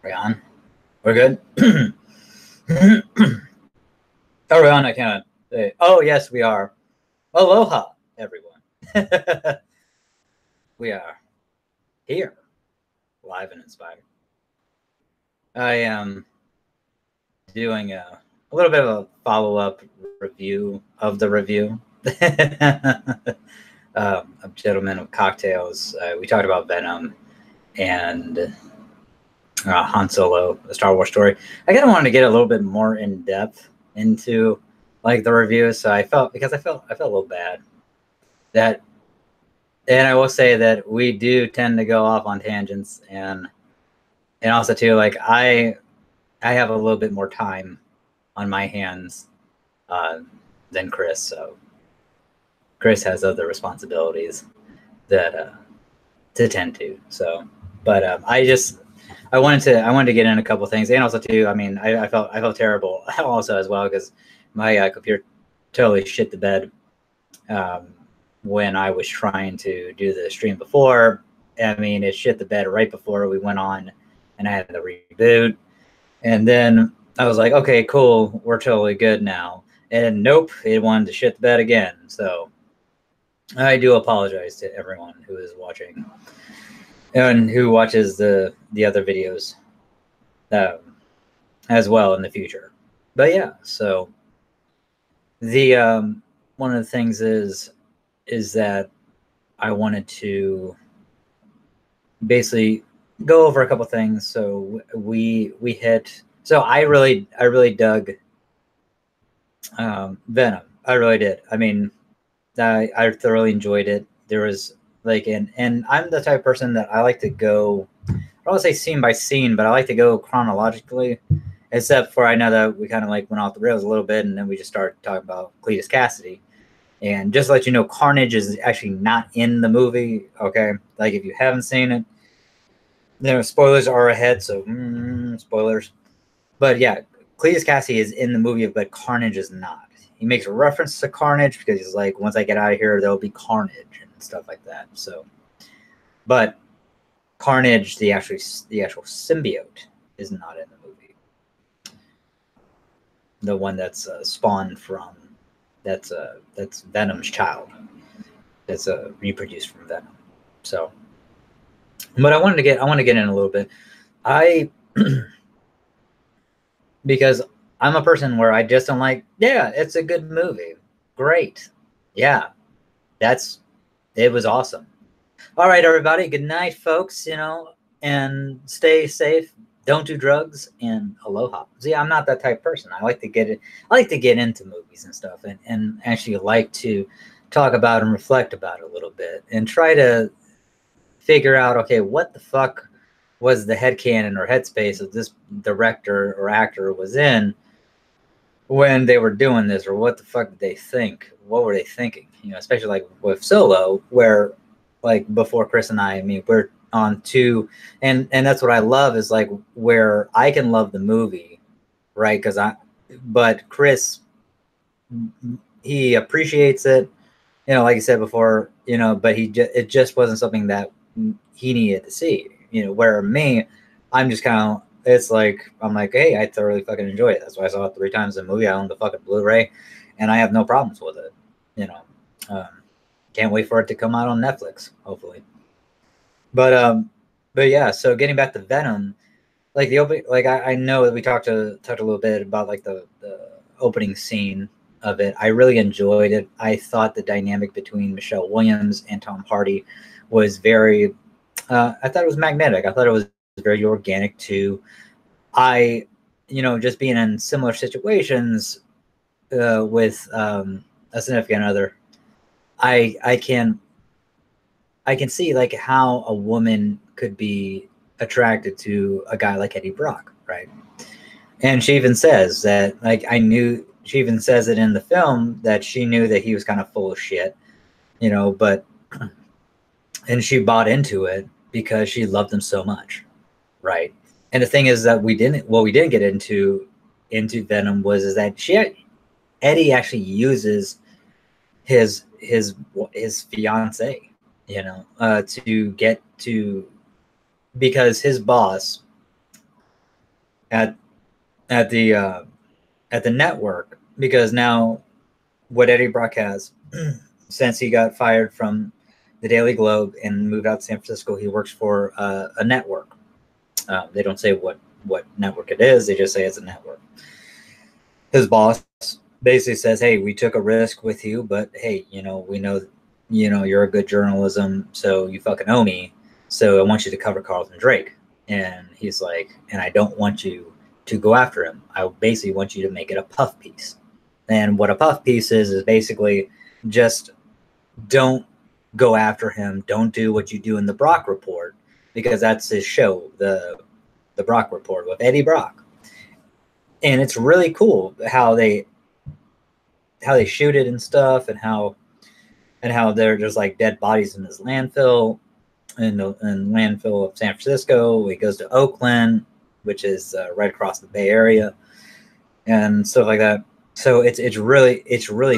Are we on? We're good? Are we on? I can't say. Oh, yes, we are. Aloha, everyone. We are here, live and inspired. I am doing a little bit of a follow-up review of the review. A Gentleman of Cocktails. We talked about Venom and Han Solo, a Star Wars story. I kind of wanted to get a little bit more in depth into like the review, so I felt a little bad that, and I will say that we do tend to go off on tangents, and also too, like I have a little bit more time on my hands than Chris, so Chris has other responsibilities that to tend to. So, but I wanted to get in a couple things, and also too, I mean, I felt terrible also as well because my computer totally shit the bed when I was trying to do the stream before. I mean, it shit the bed right before we went on, and I had to reboot, and then I was like, okay, cool, we're totally good now, and nope, it wanted to shit the bed again. So I do apologize to everyone who is watching and who watches the other videos as well in the future. But yeah, so the one of the things is that I wanted to basically go over a couple things. So we hit. So I really dug Venom. I really did. I mean, I thoroughly enjoyed it. There was like, and I'm the type of person that I like to go, I don't want to say scene by scene, but I like to go chronologically, except for I know that we kind of like went off the rails a little bit, and then we just started talking about Cletus Cassidy. And just to let you know, Carnage is actually not in the movie, okay? Like, if you haven't seen it, spoilers are ahead, so spoilers. But yeah, Cletus Cassidy is in the movie, but Carnage is not. He makes a reference to Carnage because he's like, once I get out of here, there'll be carnage and stuff like that. So, but Carnage, the actual symbiote, is not in the movie. The one that's spawned from, that's Venom's child. That's reproduced from Venom. So, but I want to get in a little bit. Because I'm a person where I just don't like, yeah, it's a good movie. Great. Yeah. It was awesome. All right, everybody. Good night, folks, and stay safe. Don't do drugs, and aloha. See, I'm not that type of person. I like to get into movies and stuff, and actually like to talk about and reflect about it a little bit and try to figure out, okay, what the fuck was the headcanon or headspace of this director or actor was in when they were doing this, or what the fuck did they think? What were they thinking? Especially like with Solo, where like before Chris and I mean, we're on two, and that's what I love is like where I can love the movie, right? But Chris, he appreciates it, like I said before, but it just wasn't something that he needed to see, where me, I'm just kind of, it's like, I'm like, hey, I thoroughly fucking enjoy it. That's why I saw it 3 times in the movie. I own the fucking Blu-ray, and I have no problems with it. Can't wait for it to come out on Netflix, hopefully. But yeah. So getting back to Venom, like the opening, like I know that we talked a little bit about like the opening scene of it. I really enjoyed it. I thought the dynamic between Michelle Williams and Tom Hardy was very. I thought it was magnetic. I thought it was very organic too. Just being in similar situations with a significant other, I can see like how a woman could be attracted to a guy like Eddie Brock, right? And she even says that, like, she even says it in the film that she knew that he was kind of full of shit, but, and she bought into it because she loved him so much, right? And the thing is that we didn't get into Venom is that Eddie actually uses his fiance, to get to, because his boss at at the uh, at the network, because now what Eddie Brock has, since he got fired from the Daily Globe and moved out to San Francisco, he works for a network. They don't say what network it is; they just say it's a network. His boss basically says, "Hey, we took a risk with you, but hey, we know, you're a good journalism, so you fucking owe me. So I want you to cover Carlton Drake." And he's like, "And I don't want you to go after him. I basically want you to make it a puff piece." And what a puff piece is basically just don't go after him. Don't do what you do in the Brock Report, because that's his show, the Brock Report with Eddie Brock. And it's really cool how they shoot it and stuff, and how they're just like dead bodies in this landfill, in landfill of San Francisco. He goes to Oakland, which is right across the Bay Area, and stuff like that. So it's really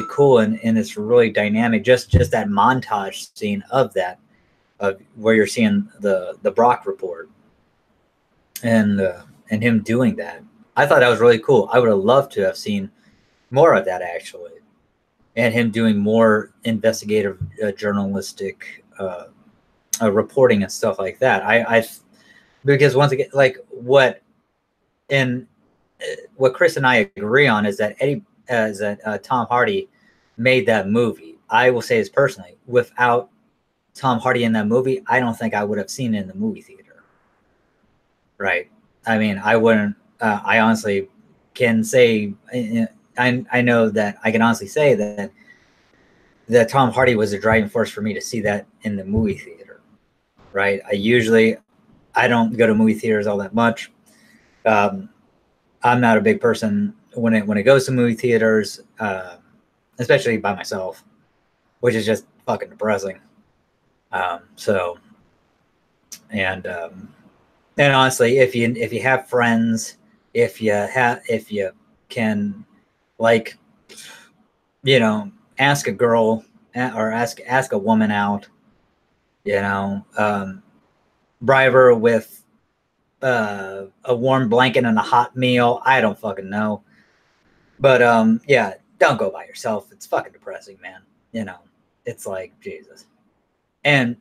cool, and it's really dynamic. Just that montage scene of that, of where you're seeing the Brock Report, and him doing that. I thought that was really cool. I would have loved to have seen more of that, actually, and him doing more investigative journalistic reporting and stuff like that. Because once again, like what Chris and I agree on is that Tom Hardy made that movie. I will say this personally: without Tom Hardy in that movie, I don't think I would have seen it in the movie theater. Right? I mean, I wouldn't. I honestly can say, I know that I can honestly say that Tom Hardy was a driving force for me to see that in the movie theater. Right? I don't go to movie theaters all that much. I'm not a big person when it goes to movie theaters, especially by myself, which is just fucking depressing. And honestly, if you have friends, if you can, like, ask a girl or ask a woman out, bribe her with a warm blanket and a hot meal. I don't fucking know. But yeah, don't go by yourself. It's fucking depressing, man. It's like, Jesus. And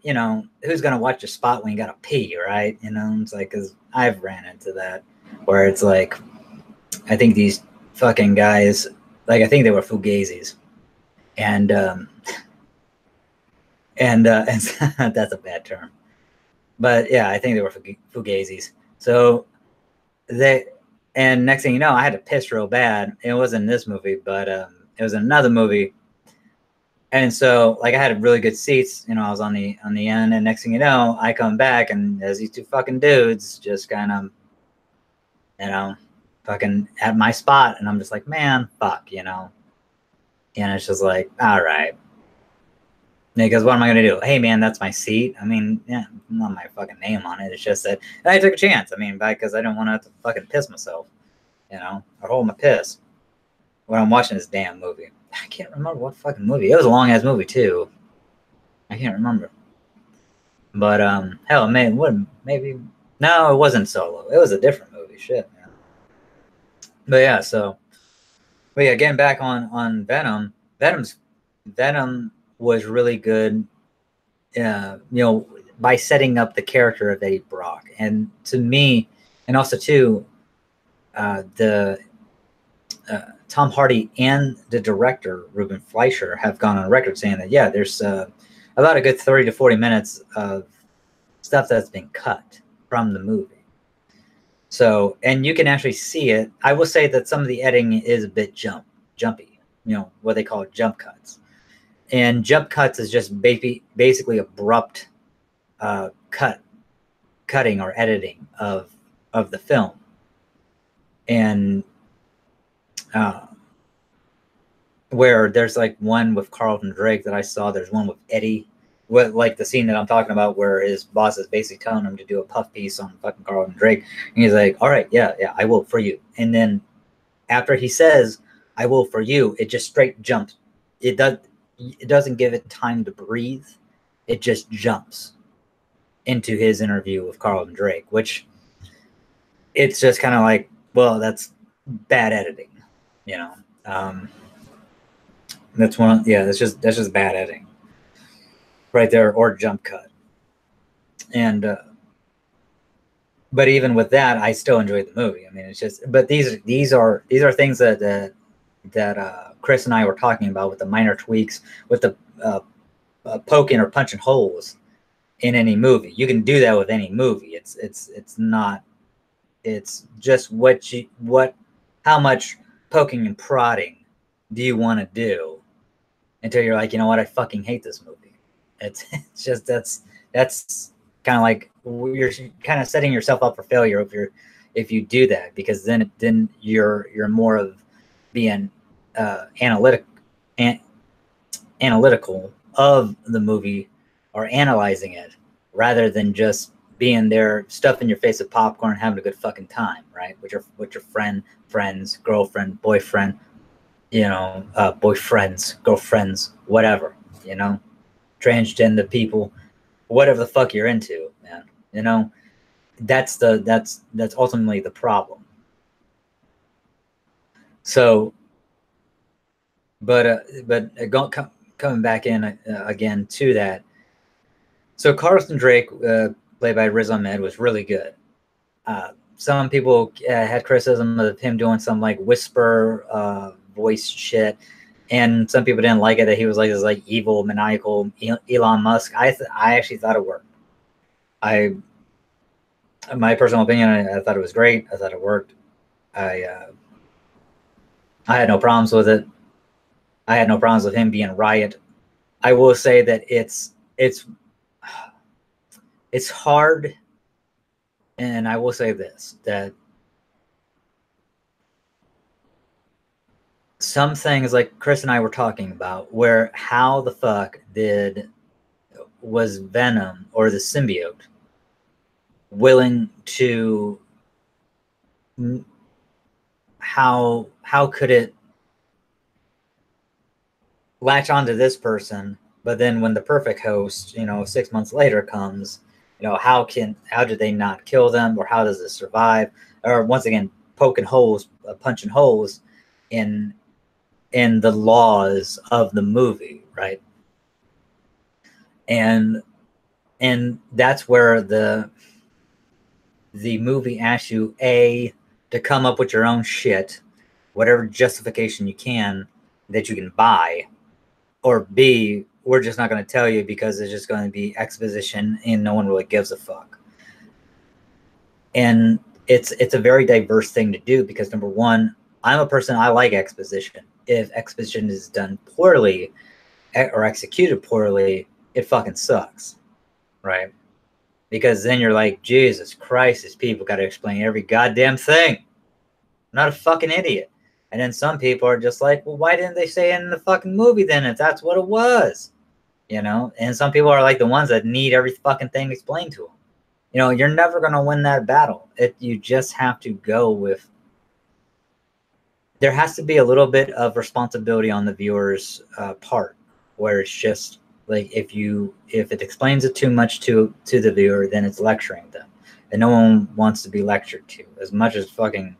who's gonna watch a spot when you gotta pee, right? It's like, because I've ran into that, where it's like, I think these fucking guys, like, I think they were fugazis, and that's a bad term, but yeah, I think they were fugazis. So and next thing you know, I had to piss real bad. It wasn't in this movie, but it was in another movie. And so, like, I had really good seats. I was on the end, and next thing you know, I come back, and there's these two fucking dudes just kind of, fucking at my spot, and I'm just like, man, fuck, And it's just like, all right, because what am I gonna do? Hey, man, that's my seat. I mean, yeah, not my fucking name on it. It's just that I took a chance. I mean, because I didn't want to have to fucking piss myself, or hold my piss when I'm watching this damn movie. I can't remember what fucking movie. It was a long ass movie too. I can't remember. But hell, maybe no, it wasn't Solo. It was a different movie. Shit, man. But yeah, getting back on Venom. Venom was really good. By setting up the character of Eddie Brock, and to me, and also too, the Tom Hardy and the director Ruben Fleischer have gone on record saying that, yeah, there's about a good 30 to 40 minutes of stuff that's been cut from the movie. So, and you can actually see it. I will say that some of the editing is a bit jumpy, what they call jump cuts. And jump cuts is just basically abrupt cutting or editing of the film. And where there's like one with Carlton Drake that I saw. There's one with Eddie, like the scene that I'm talking about, where his boss is basically telling him to do a puff piece on fucking Carlton Drake, and he's like, "All right, yeah, I will for you." And then after he says, "I will for you," it just straight jumps. It doesn't give it time to breathe. It just jumps into his interview with Carlton Drake, which it's just kind of like, well, that's bad editing, you know. That's one. Yeah, that's just bad editing, right there, or jump cut. And but even with that, I still enjoyed the movie. I mean, it's just. But these are things that Chris and I were talking about with the minor tweaks, with the poking or punching holes in any movie. You can do that with any movie. It's not. It's just how much poking and prodding do you want to do until you're like, you know what, I fucking hate this movie. It's just that's kind of like you're kind of setting yourself up for failure if you do that, because then you're more of being analytical of the movie or analyzing it, rather than just being there, stuffing your face with popcorn, having a good fucking time, right? With your friends, girlfriend, boyfriend, boyfriends, girlfriends, whatever, transgender people, whatever the fuck you're into, man. That's ultimately the problem. So, but coming back in again to that. So Carlton Drake, played by Riz Ahmed, was really good. Some people had criticism of him doing some like whisper voice shit, and some people didn't like it, that he was like this like evil, maniacal Elon Musk. I actually thought it worked. My personal opinion, I thought it was great. I thought it worked. I had no problems with it. I had no problems with him being Riot. I will say that it's hard, and I will say this, that some things like Chris and I were talking about, where how the fuck was Venom or the symbiote willing to, how could it latch onto this person, but then when the perfect host, 6 months later comes, how did they not kill them, or how does it survive? Or once again, poking holes, punching holes in the laws of the movie, right? And that's where the movie asks you to come up with your own shit, whatever justification you can that you can buy, or B, we're just not going to tell you because it's just going to be exposition and no one really gives a fuck. And it's a very diverse thing to do, because number one, I'm a person, I like exposition. If exposition is done poorly or executed poorly, it fucking sucks, right? Because then you're like, Jesus Christ, these people got to explain every goddamn thing. I'm not a fucking idiot. And then some people are just like, well, why didn't they say it in the fucking movie then, if that's what it was? And some people are like the ones that need every fucking thing explained to them. You're never going to win that battle. You just have to go with, there has to be a little bit of responsibility on the viewer's part, where it's just like, if it explains it too much to the viewer, then it's lecturing them. And no one wants to be lectured to. As much as fucking,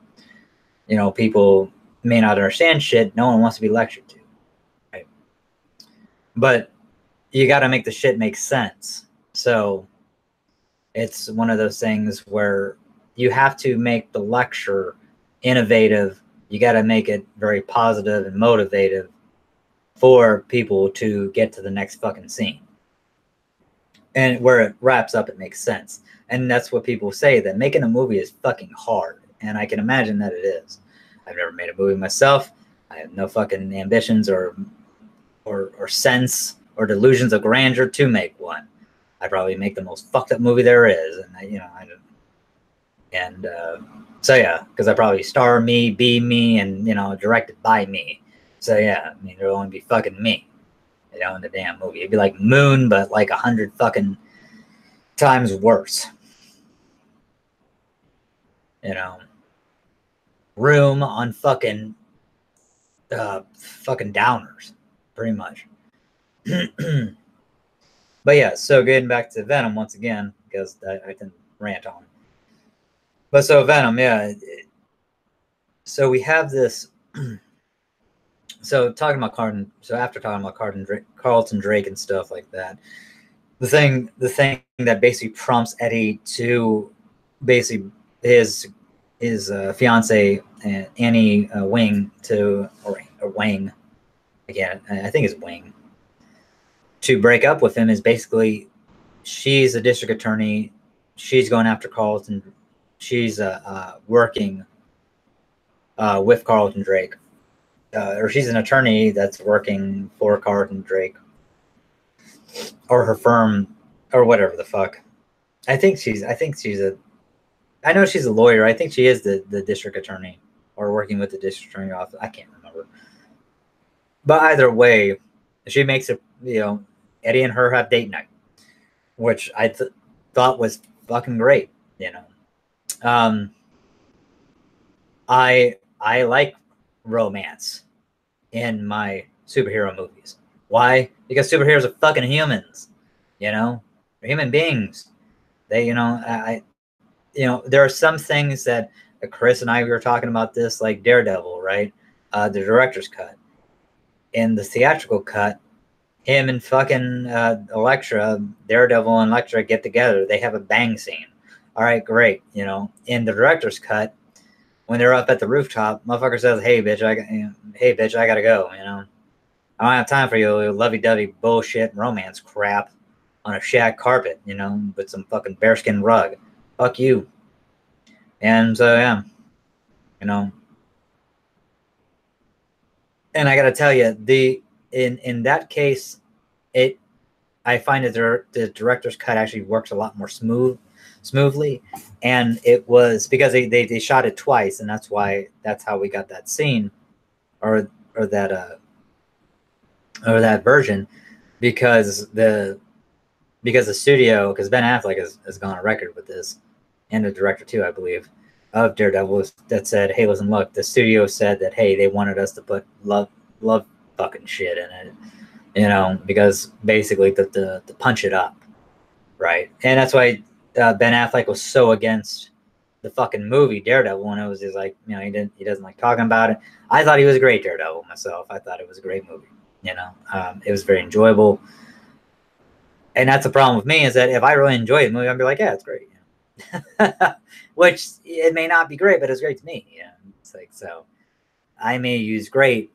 people may not understand shit, no one wants to be lectured to, right? But you got to make the shit make sense. So it's one of those things where you have to make the lecture innovative. You got to make it very positive and motivative for people to get to the next fucking scene. And where it wraps up, it makes sense. And that's what people say, that making a movie is fucking hard. And I can imagine that it is. I've never made a movie myself. I have no fucking ambitions or sense or delusions of grandeur to make one. I probably make the most fucked up movie there is, so yeah, because I probably star me, be me, and directed by me. So yeah, I mean, there'll only be fucking me, in the damn movie. It'd be like Moon, but like 100 fucking times worse. Room on fucking downers, pretty much. But yeah, so getting back to Venom once again, because I didn't rant on. But so Venom, yeah, So we have this. So talking about Carlton. So after talking about Carlton Drake and stuff like that, the thing that basically prompts Eddie to basically his fiance Annie Wing to or Wang again. I think it's Wing to break up with him is basically she's a district attorney. She's going after Carlton. She's working with Carlton Drake, or she's an attorney that's working for Carlton Drake, or her firm, or whatever the fuck. I think she's a. I know she's a lawyer. I think she is the district attorney, or working with the district attorney office. I can't remember. But either way, she makes it. Eddie and her have date night, which I thought was fucking great. I like romance in my superhero movies. Why? Because superheroes are fucking humans. They're human beings. They, there are some things that Chris and I were talking about this, like Daredevil, right? The director's cut. In the theatrical cut, him and fucking Elektra, Daredevil and Elektra get together. They have a bang scene. All right, great. In the director's cut, when they're up at the rooftop, motherfucker says, "Hey, bitch, I gotta go." I don't have time for your lovey-dovey bullshit romance crap on a shag carpet, with some fucking bearskin rug. Fuck you. And so yeah, and I gotta tell you, in that case, I find that the director's cut actually works a lot more smoothly, and it was because they shot it twice, and that's how we got that scene, or that version, because the studio, because Ben Affleck has gone on record with this, and the director too, I believe, of Daredevil, that said, "Hey, listen, look, the studio said that, hey, they wanted us to put love fucking shit in it, because basically to punch it up, right?" And that's why Ben Affleck was so against the fucking movie Daredevil, and it was just like, he doesn't like talking about it. I thought he was a great Daredevil myself. I thought it was a great movie. It was very enjoyable. And that's the problem with me, is that if I really enjoy the movie, I'll be like, yeah, it's great. Which it may not be great, but it's great to me. It's like, so I may use great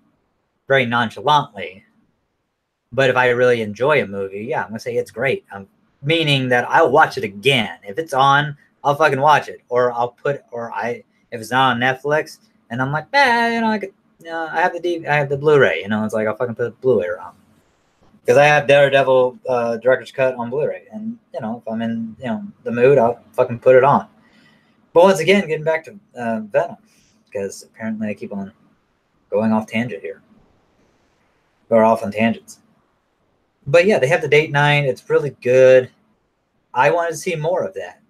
very nonchalantly, but if I really enjoy a movie, yeah, I'm gonna say it's great. Meaning that I'll watch it again. If it's on, I'll fucking watch it, or if it's not on Netflix, and I'm like, I have the Blu-ray. It's like I'll fucking put the Blu-ray on. Because I have Daredevil director's cut on Blu-ray, and if I'm in the mood, I'll fucking put it on. But once again, getting back to Venom, because apparently I keep on going off tangent here, or off on tangents. But yeah, they have the date night. It's really good. I wanted to see more of that.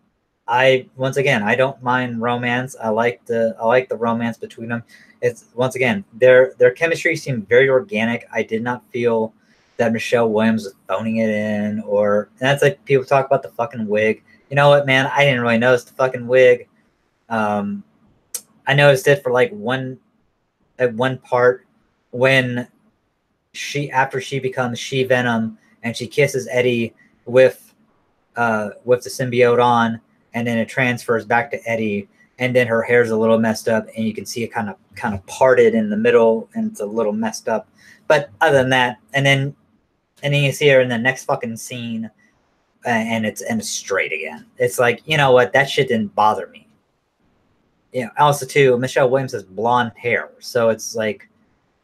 Once again, I don't mind romance. I like the romance between them. It's once again their chemistry seemed very organic. I did not feel that Michelle Williams was phoning it in, and that's like people talk about the fucking wig. You know what, man? I didn't really notice the fucking wig. I noticed it for like one part when after she becomes She-Venom and she kisses Eddie with the symbiote on, and then it transfers back to Eddie, and then her hair's a little messed up, and you can see it kind of parted in the middle, and it's a little messed up. But other than that, and then you see her in the next fucking scene, and it's straight again. It's like, you know what? That shit didn't bother me. Also too, Michelle Williams has blonde hair, so it's like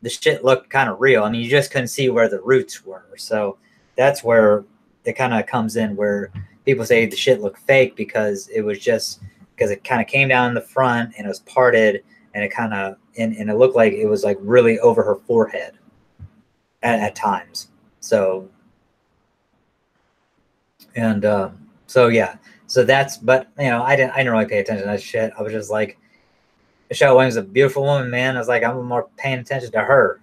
the shit looked kind of real. I mean, you just couldn't see where the roots were. So that's where it kind of comes in, where people say the shit looked fake because it kind of came down in the front and it was parted, and it kind of and it looked like it was like really over her forehead at times. So and so yeah, so that's, but I didn't really pay attention to that shit. I was just like, Michelle Williams is a beautiful woman, man. I was like, I'm more paying attention to her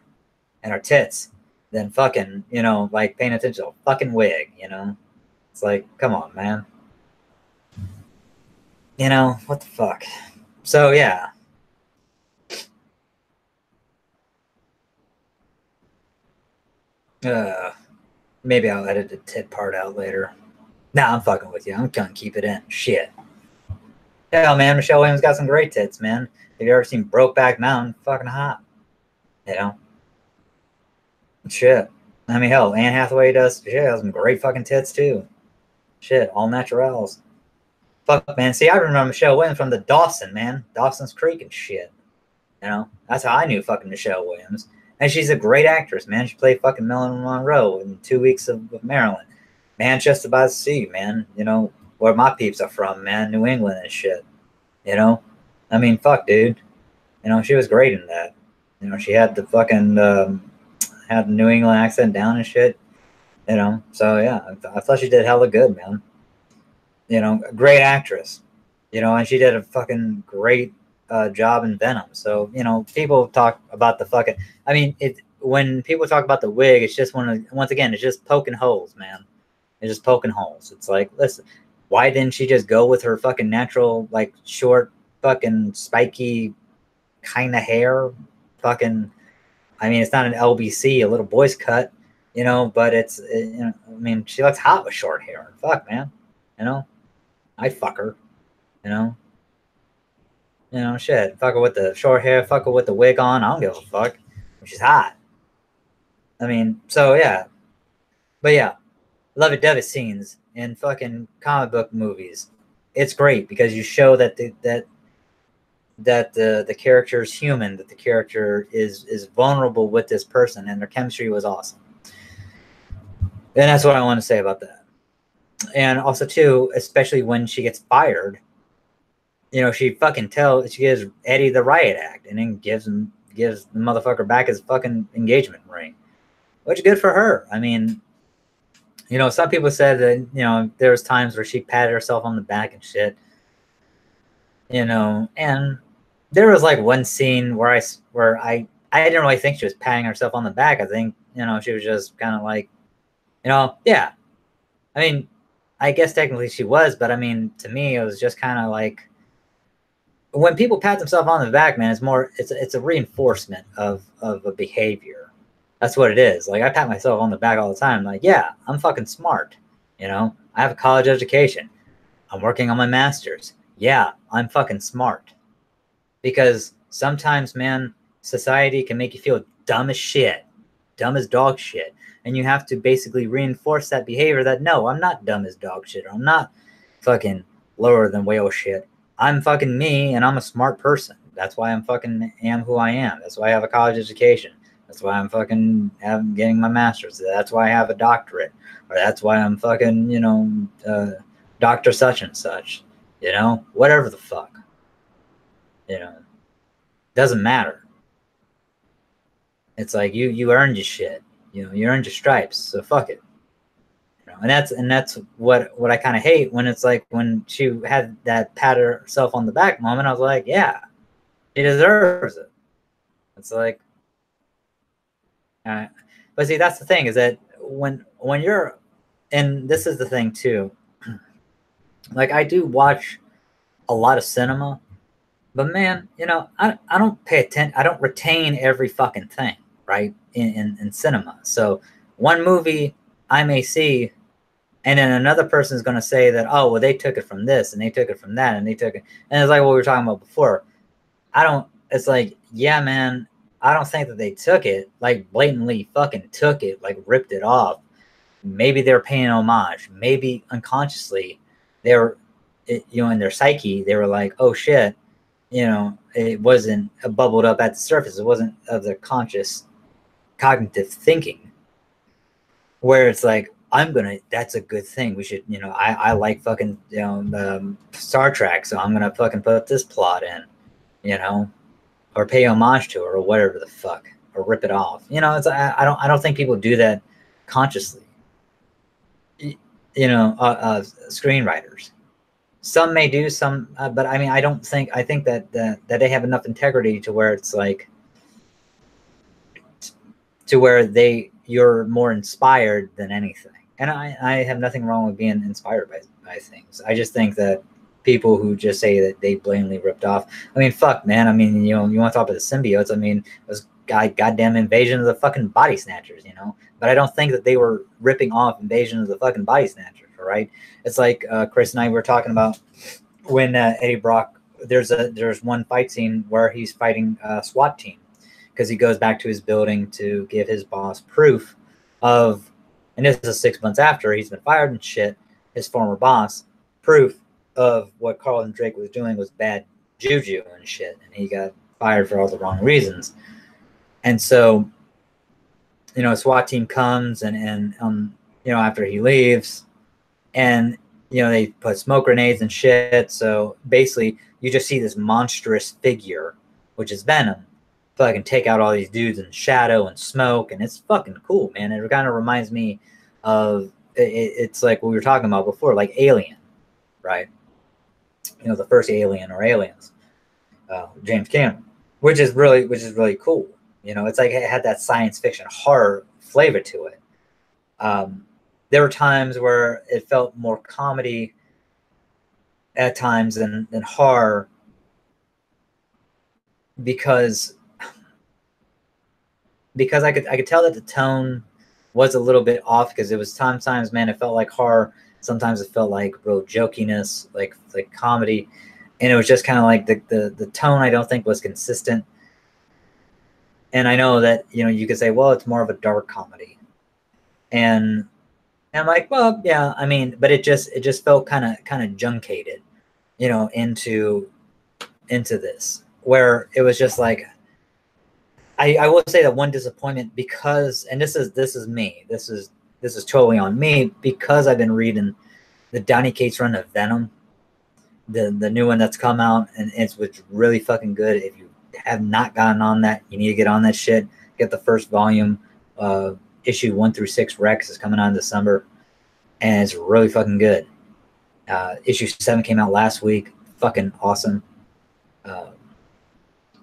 and her tits than fucking, like paying attention to a fucking wig, It's like, come on, man. What the fuck? So yeah. Maybe I'll edit the tit part out later. Nah, I'm fucking with you. I'm gonna keep it in. Shit. Hell, man, Michelle Williams got some great tits, man. Have you ever seen Brokeback Mountain? Fucking hot. You know? Shit. I mean, hell, Anne Hathaway does. She has some great fucking tits, too. Shit, all naturals. Fuck, man. See, I remember Michelle Williams from the Dawson, man. Dawson's Creek and shit. You know? That's how I knew fucking Michelle Williams. And she's a great actress, man. She played fucking Marilyn Monroe in 2 Weeks of Maryland. Manchester by the Sea, man. You know, where my peeps are from, man. New England and shit. You know? I mean, fuck, dude. You know, she was great in that. You know, she had the fucking, had the New England accent down and shit. You know? So, yeah. I thought she did hella good, man. You know, great actress. You know, and she did a fucking great job in Venom. So, you know, people talk about the fucking, I mean, when people talk about the wig, it's just once again, it's just poking holes, man. It's just poking holes. It's like, listen, why didn't she just go with her fucking natural, like, short, fucking spiky kind of hair? Fucking, I mean, it's not an LBC, a little boy's cut, you know, but you know, I mean, she looks hot with short hair. Fuck, man. You know, I'd fuck her, you know. You know, shit. Fuck her with the short hair, fuck her with the wig on. I don't give a fuck. She's hot. I mean, so yeah. But yeah, love it, Devitt scenes in fucking comic book movies. It's great because you show that the character is human, that the character is vulnerable with this person, and their chemistry was awesome. And that's what I want to say about that. And also too, especially when she gets fired, you know, she gives Eddie the riot act and then gives the motherfucker back his fucking engagement ring, which is good for her. I mean, you know, some people said that, you know, there was times where she patted herself on the back and shit, you know, and there was like one scene where I didn't really think she was patting herself on the back. I think, you know, she was just kind of like, you know, yeah. I mean, I guess technically she was, but I mean, to me, it was just kind of like, when people pat themselves on the back, man, it's a reinforcement of a behavior. That's what it is. Like, I pat myself on the back all the time. Like, yeah, I'm fucking smart. You know, I have a college education. I'm working on my master's. Yeah, I'm fucking smart. Because sometimes, man, society can make you feel dumb as shit, dumb as dog shit. And you have to basically reinforce that behavior that, no, I'm not dumb as dog shit. Or I'm not fucking lower than whale shit. I'm fucking me, and I'm a smart person. That's why I'm fucking am who I am. That's why I have a college education. That's why I'm fucking getting my master's. That's why I have a doctorate. Or that's why I'm fucking, you know, Dr. Such and Such. You know, whatever the fuck. You know, doesn't matter. It's like you earned your shit. You know, you earned your stripes. So fuck it. You know, and that's what I kind of hate when it's like when she had that pat herself on the back moment. I was like, yeah, she deserves it. It's like, but see, that's the thing, is that when you're, and this is the thing too. Like, I do watch a lot of cinema, but man, you know, I don't pay attention. I don't retain every fucking thing, right? In cinema. So one movie I may see, and then another person is going to say that, oh, well, they took it from this and they took it from that and they took it. And it's like what we were talking about before. It's like, yeah, man, I don't think that they took it, like blatantly fucking took it, like ripped it off. Maybe they're paying homage. Maybe unconsciously they were, you know, in their psyche, they were like, oh shit, you know, it wasn't bubbled up at the surface. It wasn't of the conscious cognitive thinking where it's like, that's a good thing. We should, you know, I like fucking, you know, Star Trek, so I'm going to fucking put this plot in, you know, or pay homage to it or whatever the fuck, or rip it off. You know, I don't think people do that consciously. You know, screenwriters. Some may do, some, but I mean, I think that they have enough integrity to where it's like, to where you're more inspired than anything. And I have nothing wrong with being inspired by things. I just think that people who just say that they blatantly ripped off. I mean, fuck, man. I mean, you know, you want to talk about the symbiotes. I mean, goddamn Invasion of the fucking Body Snatchers, you know. But I don't think that they were ripping off Invasion of the fucking Body Snatchers, right? It's like Chris and I were talking about when Eddie Brock. There's one fight scene where he's fighting a SWAT team because he goes back to his building to give his boss proof of, and this is 6 months after he's been fired and shit. His former boss proof of what Carlton Drake was doing was bad juju and shit, and he got fired for all the wrong reasons. And so, you know, a SWAT team comes and you know, after he leaves, and you know, they put smoke grenades and shit. So basically, you just see this monstrous figure, which is Venom, fucking take out all these dudes in shadow and smoke, and it's fucking cool, man. It kind of reminds me of it's like what we were talking about before, like Alien, right? You know, the first Alien or Aliens, James Cameron, which is really cool. You know, it's like it had that science fiction horror flavor to it. There were times where it felt more comedy at times than horror, because I could tell that the tone was a little bit off, because it was sometimes, man, it felt like horror. Sometimes it felt like real jokiness, like comedy, and it was just kind of like the tone I don't think was consistent. And I know that, you know, you could say, well, it's more of a dark comedy, and I'm like, well, yeah, I mean, but it just felt kind of juncated, you know, into this, where it was just like, I will say that one disappointment, because, and this is me, this is totally on me, because I've been reading the Donny Cates run of Venom, the new one that's come out, and it's really fucking good. If you have not gotten on that, you need to get on that shit. Get the first volume, issue 1 through 6 Rex is coming out in December, and it's really fucking good. Issue 7 came out last week, fucking awesome.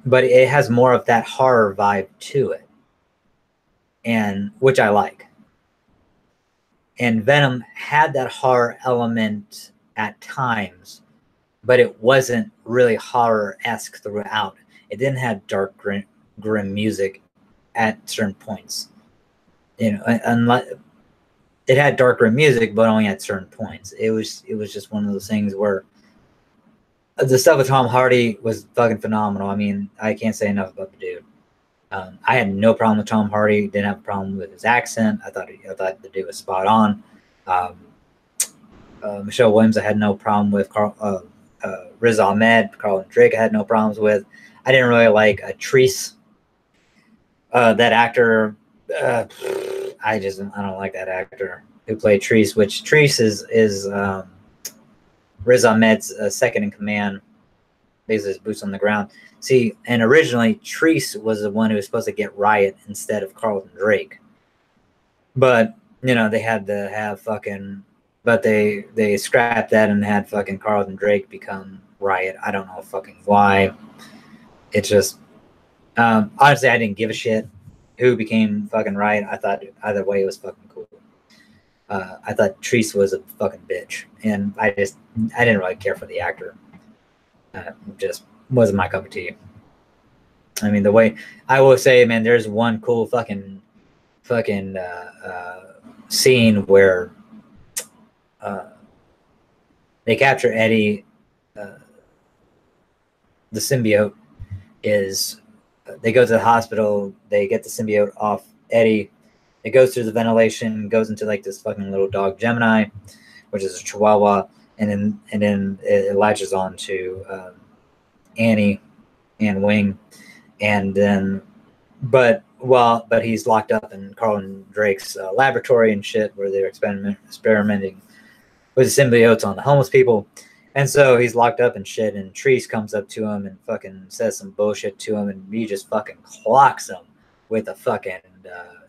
But it has more of that horror vibe to it, and which I like. And Venom had that horror element at times, but it wasn't really horror-esque throughout. It didn't have dark, grim music at certain points. You know, unless it had dark, grim music, but only at certain points. It was just one of those things where the stuff with Tom Hardy was fucking phenomenal. I mean, I can't say enough about the dude. I had no problem with Tom Hardy. Didn't have a problem with his accent. I thought the dude was spot on. Michelle Williams, I had no problem with. Riz Ahmed, Carlton Drake, I had no problems with. I didn't really like Treese, that actor. I don't like that actor who played Treese. Which Treese is Riz Ahmed's second in command, basically his boots on the ground. See, and originally Treese was the one who was supposed to get Riot instead of Carlton Drake. But, you know, they had to have fucking, but they scrapped that and had fucking Carlton Drake become Riot. I don't know fucking why. It's just, honestly, I didn't give a shit who became fucking Riot. I thought either way it was fucking cool. I thought Treese was a fucking bitch, and I didn't really care for the actor. Just wasn't my cup of tea. I mean, the way I will say, man, there's one cool fucking scene where they capture Eddie. The symbiote is. They go to the hospital. They get the symbiote off Eddie. It goes through the ventilation, goes into like this fucking little dog Gemini, which is a Chihuahua, and then it latches on to Anne Wing, and then but he's locked up in Carlton Drake's laboratory and shit, where they're experimenting with the symbiotes on the homeless people. And so he's locked up and shit, and Treese comes up to him and fucking says some bullshit to him, and he just fucking clocks him with a fucking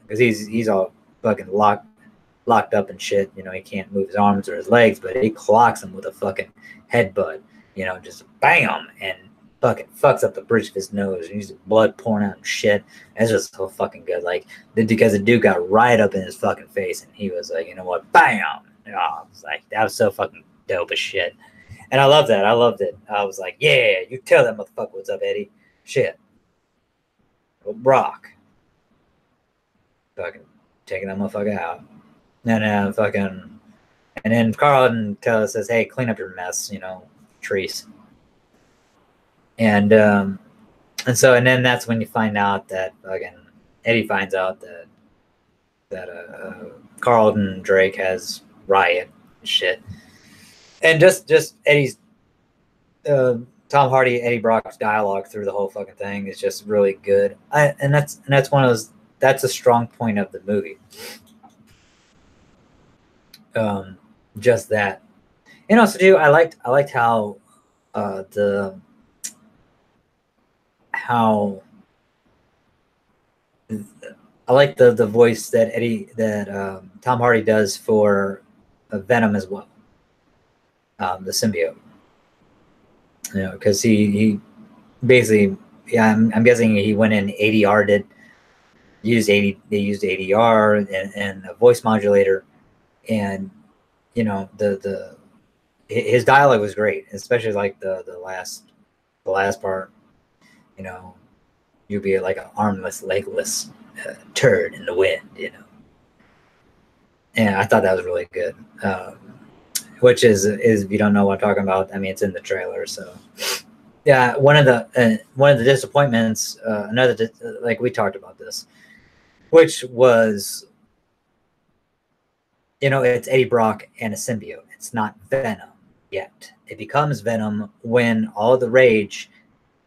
because he's all fucking locked up and shit. You know, he can't move his arms or his legs, but he clocks him with a fucking headbutt. You know, just bam, and fucking fucks up the bridge of his nose. And he's blood pouring out and shit. It's just so fucking good. Like, because the dude got right up in his fucking face, and he was like, you know what, bam. Oh, I was like, that was so fucking dope as shit. And I love that. I loved it. I was like, yeah, you tell that motherfucker what's up, Eddie. Shit. Brock, fucking taking that motherfucker out. And fucking, and then Carlton says, "Hey, clean up your mess, you know, trees." And then that's when you find out that fucking Eddie finds out that Carlton Drake has Riot and shit, and just Eddie's Tom Hardy, Eddie Brock's dialogue through the whole fucking thing is just really good. And that's one of those. That's a strong point of the movie. Just that, and also too, I liked how I like the voice that Tom Hardy does for Venom as well, the symbiote. You know, because he basically, yeah, I'm guessing he went in ADR they used ADR and a voice modulator, and you know his dialogue was great, especially like the last part. You know, you'd be like an armless, legless turd in the wind. You know, and I thought that was really good. Which is if you don't know what I'm talking about, I mean, it's in the trailer. So yeah, one of the disappointments, like we talked about this, which was, you know, it's Eddie Brock and a symbiote. It's not Venom yet. It becomes Venom when all the rage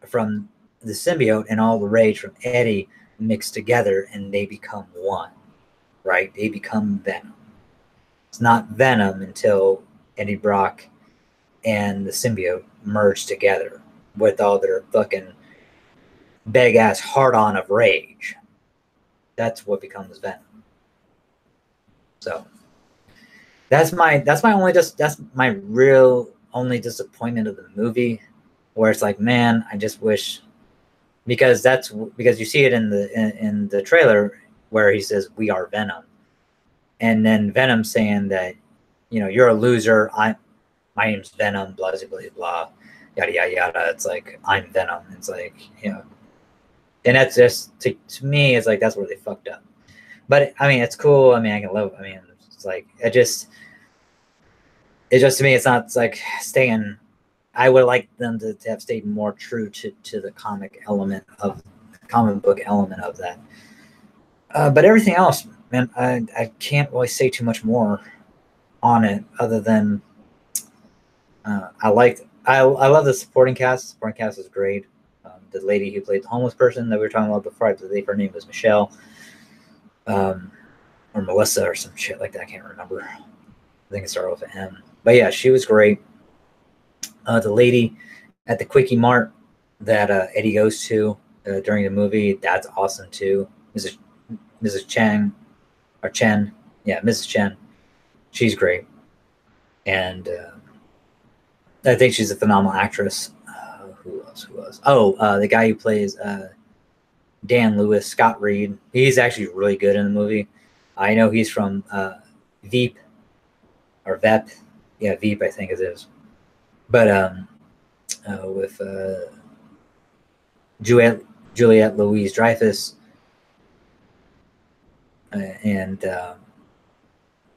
from the symbiote and all the rage from Eddie mix together and they become one, right? They become Venom. It's not Venom until Eddie Brock and the symbiote merge together with all their fucking big ass hard on of rage. That's what becomes Venom. So that's my real only disappointment of the movie, where it's like, man, I just wish, because you see it in the trailer where he says we are Venom, and then Venom saying that, you know, you're a loser. My name's Venom. Blah blah blah blah. Yada yada yada. It's like, I'm Venom. It's like, you know, and that's just to me. It's like, that's where they fucked up. But I mean, it's cool. I mean, I can love. I mean, it's like it just to me. It's not. It's like staying. I would like them to have stayed more true to the comic book element of that. But everything else, man, I can't really say too much more on it other than I love the supporting cast. The supporting cast is great. The lady who played the homeless person that we were talking about before, I believe her name was Michelle, or Melissa or some shit like that. I can't remember. I think it started with an M. But yeah, she was great. The lady at the Quickie Mart that Eddie goes to during the movie, that's awesome too. Mrs. Chen, yeah, Mrs. Chen. She's great, and I think she's a phenomenal actress. Who else? Oh, the guy who plays Dan Lewis, Scott Reed. He's actually really good in the movie. I know he's from Veep or Vep. Yeah, Veep, I think it is. But with Juliette Louise-Dreyfus, and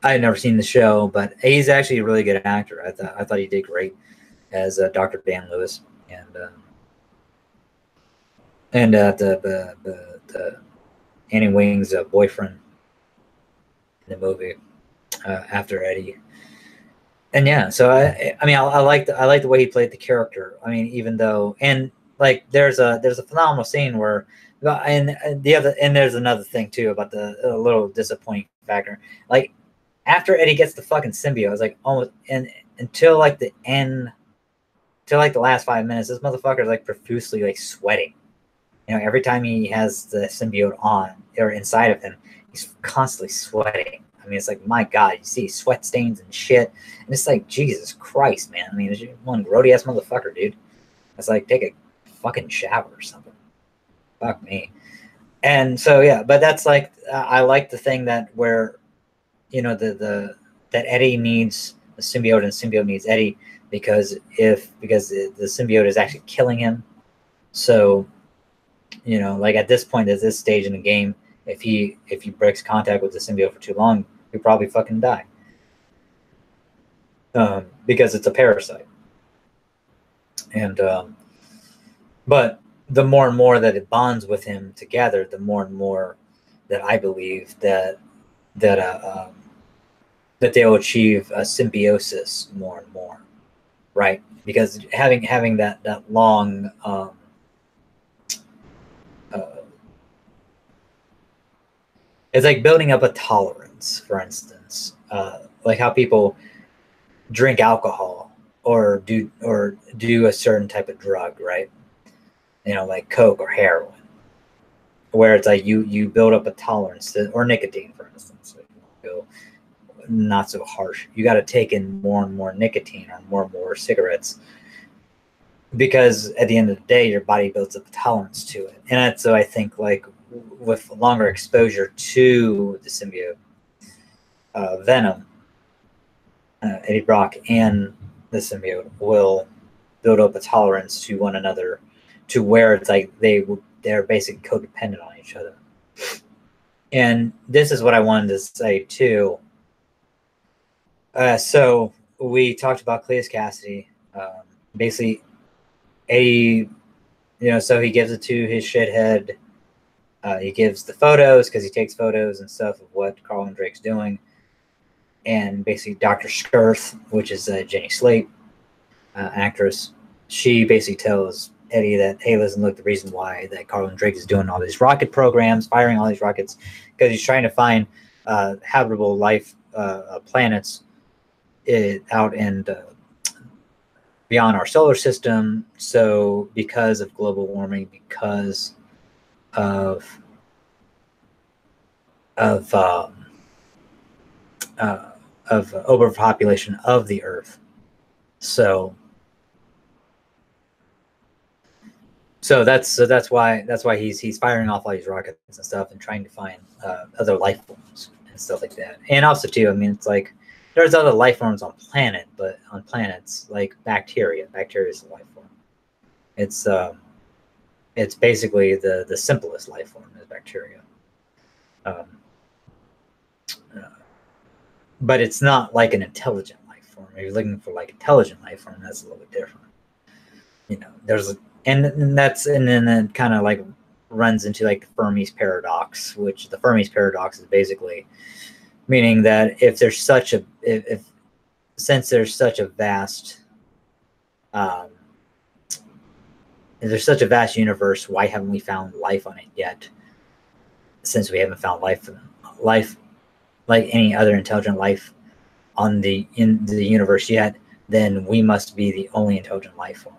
I had never seen the show, but he's actually a really good actor. I thought he did great as Dr. Dan Lewis, and the Annie Wing's boyfriend in the movie after Eddie. And yeah, so I mean, I like the way he played the character. I mean, even though, and like there's a phenomenal scene where, and there's another thing too about the little disappointing factor. Like after Eddie gets the fucking symbiote, it's like almost until like the end, till like the last 5 minutes, this motherfucker is like profusely like sweating. You know, every time he has the symbiote on or inside of him, he's constantly sweating. I mean, it's like, my God, you see sweat stains and shit. And it's like, Jesus Christ, man. I mean, there's one grody ass motherfucker, dude. It's like, take a fucking shower or something. Fuck me. And so, yeah, but that's like, I like the thing that where, you know, that Eddie needs the symbiote and the symbiote needs Eddie because the symbiote is actually killing him. So You know, like at this point, at this stage in the game, if he breaks contact with the symbiote for too long, he'll probably fucking die. Because it's a parasite. And but the more and more that it bonds with him together, the more and more that I believe that they'll achieve a symbiosis more and more, right? Because having that long it's like building up a tolerance, for instance, like how people drink alcohol or do a certain type of drug, right? You know, like coke or heroin, where it's like you build up a tolerance to, or nicotine, for instance. Like, go not so harsh. You got to take in more and more nicotine or more and more cigarettes, because at the end of the day, your body builds up a tolerance to it. And so I think, like, with longer exposure to the symbiote, Venom, Eddie Brock, and the symbiote will build up a tolerance to one another, to where it's like they're basically codependent on each other. And this is what I wanted to say too. So we talked about Cleus Cassidy. Basically, Eddie, you know, so he gives it to his shithead. He gives the photos, because he takes photos and stuff of what Carlton Drake's doing. And basically, Dr. Skirth, which is Jenny Slate, actress, she basically tells Eddie that, hey, listen, look, the reason why that Carlton Drake is doing all these rocket programs, firing all these rockets, because he's trying to find habitable life planets out and beyond our solar system. So because of global warming, because of overpopulation of the Earth. So that's why he's firing off all these rockets and stuff and trying to find other life forms and stuff like that. And also too, I mean, it's like there's other life forms on planet, but on planets like bacteria. Bacteria is a life form. It's basically the simplest life form is bacteria. But it's not like an intelligent life form. If you're looking for like intelligent life form, that's a little bit different. You know, there's and then it kind of like runs into like the Fermi's paradox, which the Fermi's paradox is basically meaning that if there's such a since there's such a vast universe, why haven't we found life on it yet? Since we haven't found life like any other intelligent life in the universe yet, then we must be the only intelligent life form.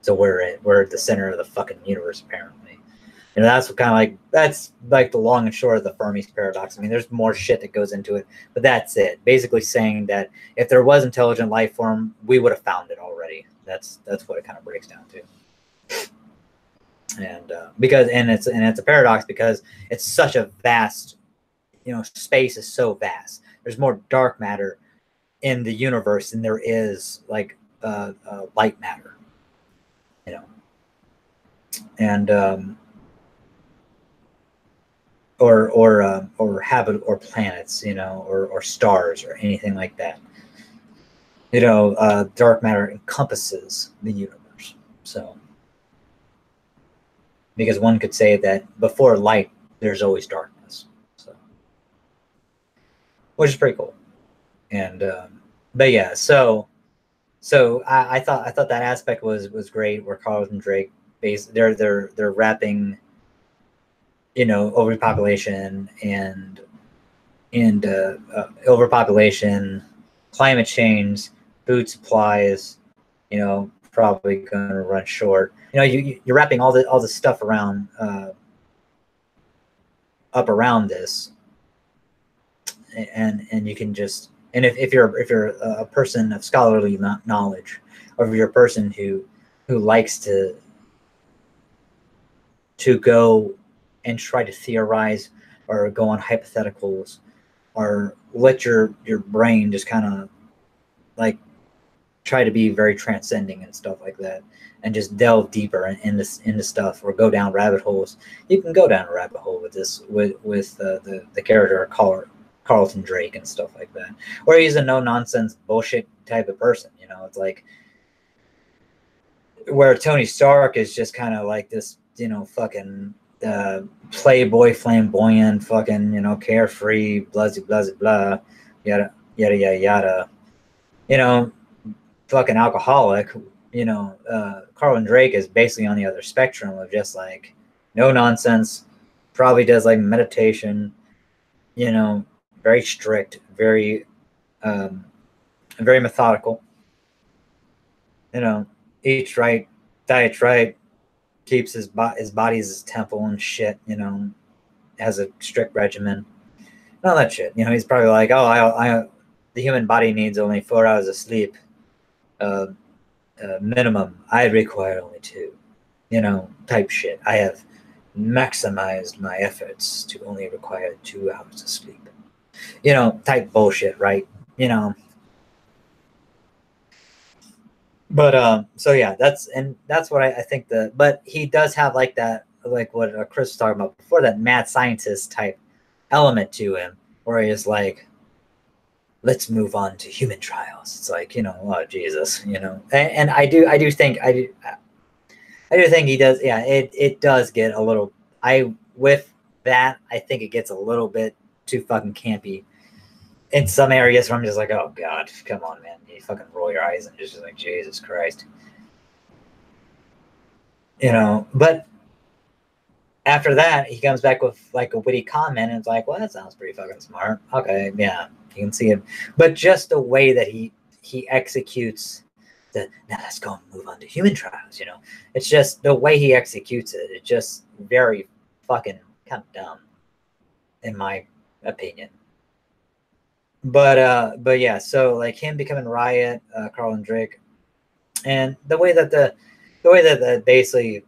So we're at the center of the fucking universe, apparently. And that's that's the long and short of the Fermi's paradox. I mean, there's more shit that goes into it, but that's it. Basically saying that if there was intelligent life form, we would have found it already. That's what it kind of breaks down to. And it's a paradox because it's such a vast, you know, space is so vast. There's more dark matter in the universe than there is like light matter, you know. And or habit or planets, you know, or stars or anything like that. You know, dark matter encompasses the universe. So, because one could say that before light, there's always darkness. So, which is pretty cool. And but yeah, so I thought that aspect was great, where Carlton Drake they're wrapping, you know, overpopulation and overpopulation, climate change, food supplies, you know, probably going to run short. You know, you're wrapping all the stuff around up around this, and you can just, and if you're a person of scholarly knowledge, or if you're a person who likes to go and try to theorize or go on hypotheticals, or let your brain just kind of like try to be very transcending and stuff like that, and just delve deeper into stuff or go down rabbit holes. You can go down a rabbit hole with this with the character Carlton Drake and stuff like that, or he's a no nonsense bullshit type of person. You know, it's like where Tony Stark is just kind of like this, you know, fucking playboy, flamboyant, fucking, you know, carefree, blah blah blah, yada yada yada yada, you know, fucking alcoholic. You know, Carlton Drake is basically on the other spectrum of just like no nonsense, probably does like meditation, you know, very strict, very very methodical, you know, eats right, diets right, keeps his body as his temple and shit, you know, has a strict regimen, all that shit. You know, he's probably like, oh, the human body needs only 4 hours of sleep, minimum. I require only 2, you know, type shit. I have maximized my efforts to only require 2 hours of sleep, you know, type bullshit, right? You know. But so yeah, that's what I think but he does have like that, like what Chris was talking about before, that mad scientist type element to him, where he is like, let's move on to human trials. It's like, you know, oh Jesus, you know, and I do think he does. Yeah, it does get a little. With that, I think it gets a little bit too fucking campy in some areas where I'm just like, oh God, come on, man. You fucking roll your eyes and just like, Jesus Christ. You know, but after that, he comes back with like a witty comment and it's like, well, that sounds pretty fucking smart. Okay, yeah, you can see it. But just the way that he executes now let's go and move on to human trials, you know. It's just the way he executes it. It's just very fucking kind of dumb, in my opinion. But yeah, so like him becoming Riot, Carlton Drake, and the way that basically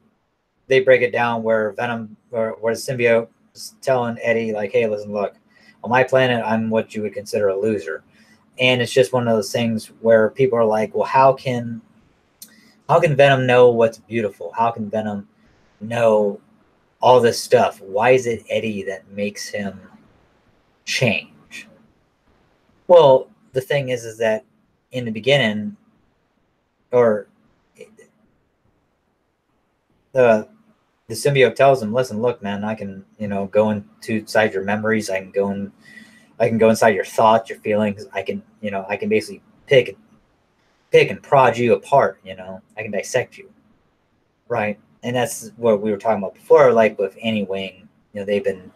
they break it down, where Venom or where the symbiote is telling Eddie like, hey, listen, look, on my planet, I'm what you would consider a loser. And it's just one of those things where people are like, well, how can Venom know what's beautiful? How can Venom know all this stuff? Why is it Eddie that makes him change? Well, the thing is that in the beginning, or the symbiote tells him, listen, look, man, I can, you know, go inside your memories. I can go inside your thoughts, your feelings. I can basically pick and prod you apart. You know, I can dissect you, right? And that's what we were talking about before, like with Annie Wing. You know, they've been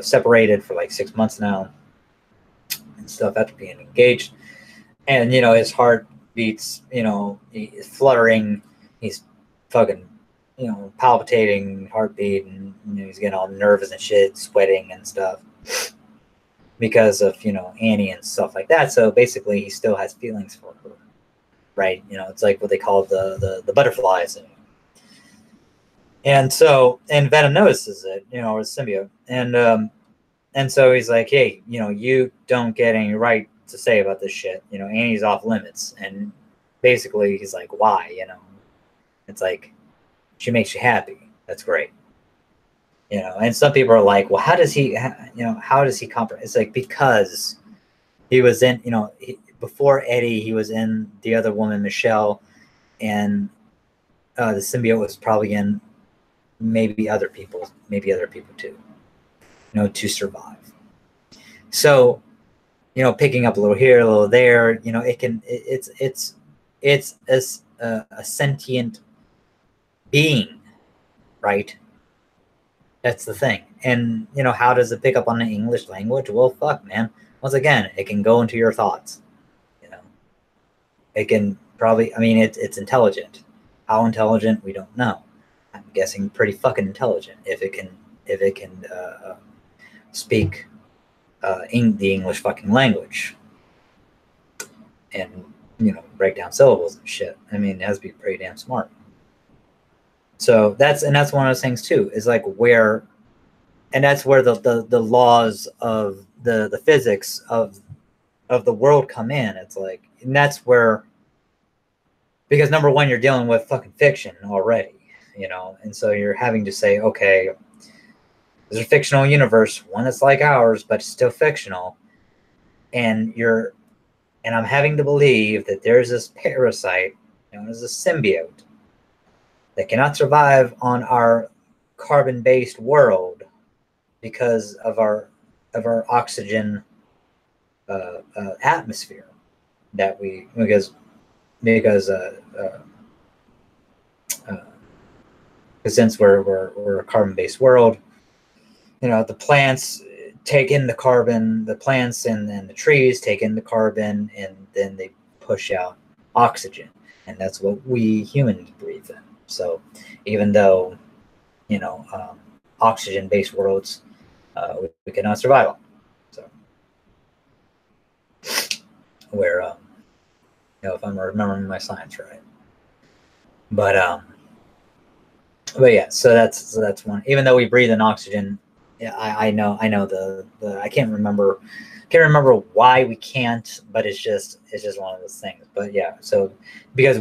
separated for like 6 months now and stuff after being engaged. And you know, his heart beats. You know, he's fluttering. He's fucking, you know, palpitating, heartbeat, and you know, he's getting all nervous and shit, sweating and stuff, because of, you know, Annie and stuff like that. So basically he still has feelings for her, right? You know, it's like what they call the butterflies. And so, and Venom notices it, you know, or the symbiote. And so he's like, hey, you know, you don't get any right to say about this shit. You know, Annie's off limits. And basically he's like, why? You know, it's like, she makes you happy. That's great. You know, and some people are like, well, how does he compromise? It's like, because he was in, you know, before Eddie, he was in the other woman, Michelle, and the symbiote was probably in maybe other people too, you know, to survive. So, you know, picking up a little here, a little there, you know, it's a sentient being, right? That's the thing. And, you know, how does it pick up on the English language? Well, fuck, man. Once again, it can go into your thoughts. You know, it can probably, I mean, it's intelligent. How intelligent, we don't know. I'm guessing pretty fucking intelligent if it can speak in the English fucking language and, you know, break down syllables and shit. I mean, it has to be pretty damn smart. So that's one of those things too, is like where, and that's where the laws of the physics of the world come in. It's like, and that's where because number one, you're dealing with fucking fiction already, you know, and so you're having to say, okay, there's a fictional universe, one that's like ours, but still fictional, and I'm having to believe that there's this parasite known as a symbiote that cannot survive on our carbon-based world because of our oxygen atmosphere that we because since we're a carbon-based world, you know, the plants take in the carbon, the plants and the trees take in the carbon, and then they push out oxygen, and that's what we humans breathe in. So even though, you know, oxygen-based worlds, we cannot survive on. So where, you know, if I'm remembering my science right, but yeah, so that's one. Even though we breathe in oxygen, yeah, I know the I can't remember why we can't, but it's just one of those things. But yeah, so because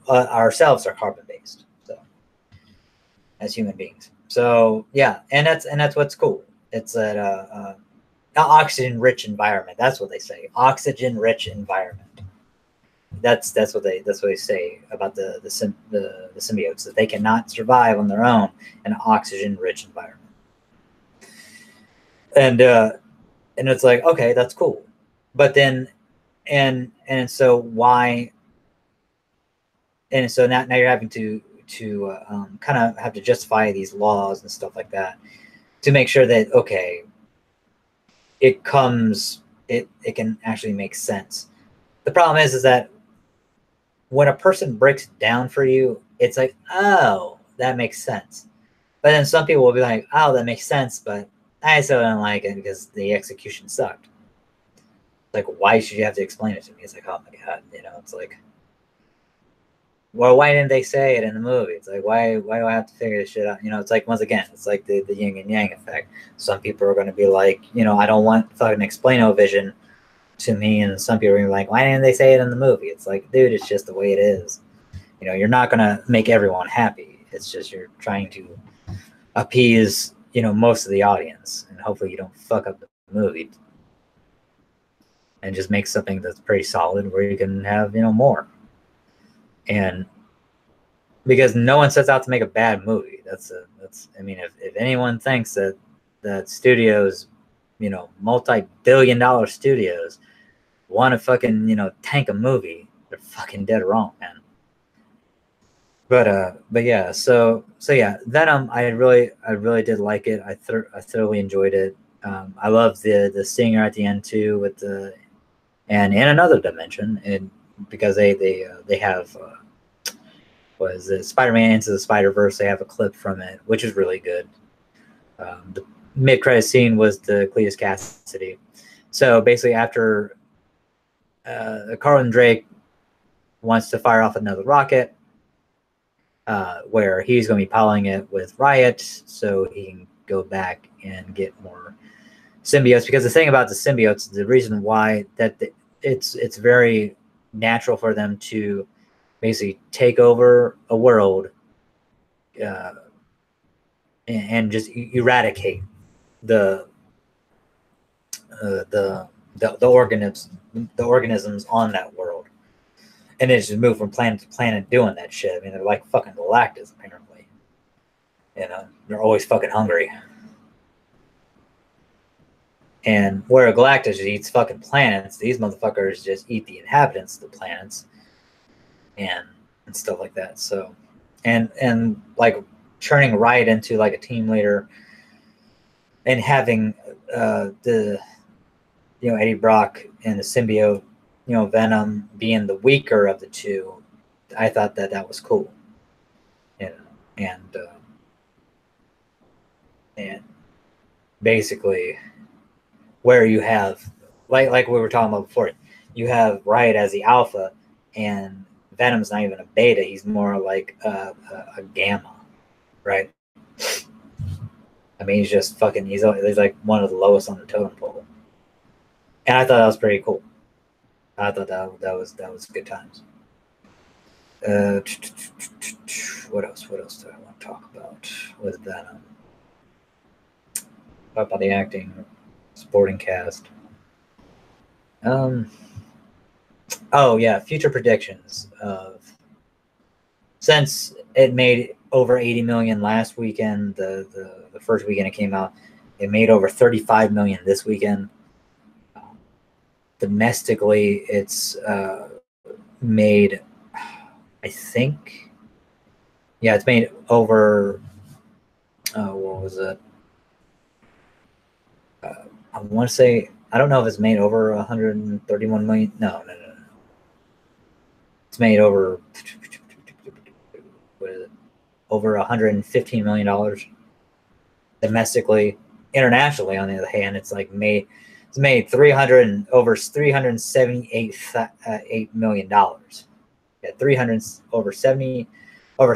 ourselves are carbon based, so as human beings. So yeah, and that's what's cool. It's that oxygen rich environment. That's what they say. Oxygen rich environment. That's what they say about the symbiotes, that they cannot survive on their own in an oxygen rich environment. And it's like, okay, that's cool, but then and so why? And so now you're having to kind of have to justify these laws and stuff like that to make sure that, okay, it can actually make sense. The problem is that when a person breaks it down for you, it's like, oh, that makes sense. But then some people will be like, oh, that makes sense, but I still don't like it because the execution sucked. Like, why should you have to explain it to me? It's like, oh my God, you know, it's like, well, why didn't they say it in the movie? It's like, why do I have to figure this shit out? You know, it's like, once again, it's like the yin and yang effect. Some people are going to be like, you know, I don't want fucking explain-o-vision to me, and some people are going to be like, why didn't they say it in the movie? It's like, dude, it's just the way it is. You know, you're not going to make everyone happy. It's just you're trying to appease, you know, most of the audience, and hopefully you don't fuck up the movie and just make something that's pretty solid where you can have, you know, more. And because no one sets out to make a bad movie. That's I mean, if anyone thinks that studios, you know, multi-billion-dollar studios want to fucking, you know, tank a movie, they're fucking dead wrong, man. But yeah, so yeah, Venom, I really did like it. I thoroughly enjoyed it. I love the stinger at the end too, with the, and in another dimension, and because they have was it Spider-Man Into the Spider-Verse. They have a clip from it, which is really good. The mid-credit scene was the Cletus Cassidy. So basically, after Carlin Drake wants to fire off another rocket, where he's going to be piloting it with Riot, so he can go back and get more symbiotes. Because the thing about the symbiotes, the reason why that it's very natural for them to basically take over a world and just eradicate the organisms on that world, and then just move from planet to planet doing that shit. I mean, they're like fucking Galactus, apparently. You know, they're always fucking hungry. And where Galactus eats fucking planets, these motherfuckers just eat the inhabitants of the planets and stuff like that. So, and like turning Riot into like a team leader and having the, you know, Eddie Brock and the symbiote, you know, Venom being the weaker of the two, I thought that was cool. You know, and basically where you have like we were talking about before, you have Riot as the alpha, and Venom's not even a beta. He's more like a gamma, right? I mean, he's just fucking. He's like one of the lowest on the totem pole, and I thought that was pretty cool. I thought that was good times. What else? What else do I want to talk about with Venom? Talk about the acting, supporting cast. Oh yeah, future predictions of, since it made over 80 million last weekend, the first weekend it came out, it made over 35 million this weekend. Domestically, it's made, I think, yeah, it's made over, what was it? I want to say, I don't know if it's made over 131 million. No. It's made over, what is it? Over $115 million domestically. Internationally, on the other hand, it's made 300 over $378 million. Yeah, over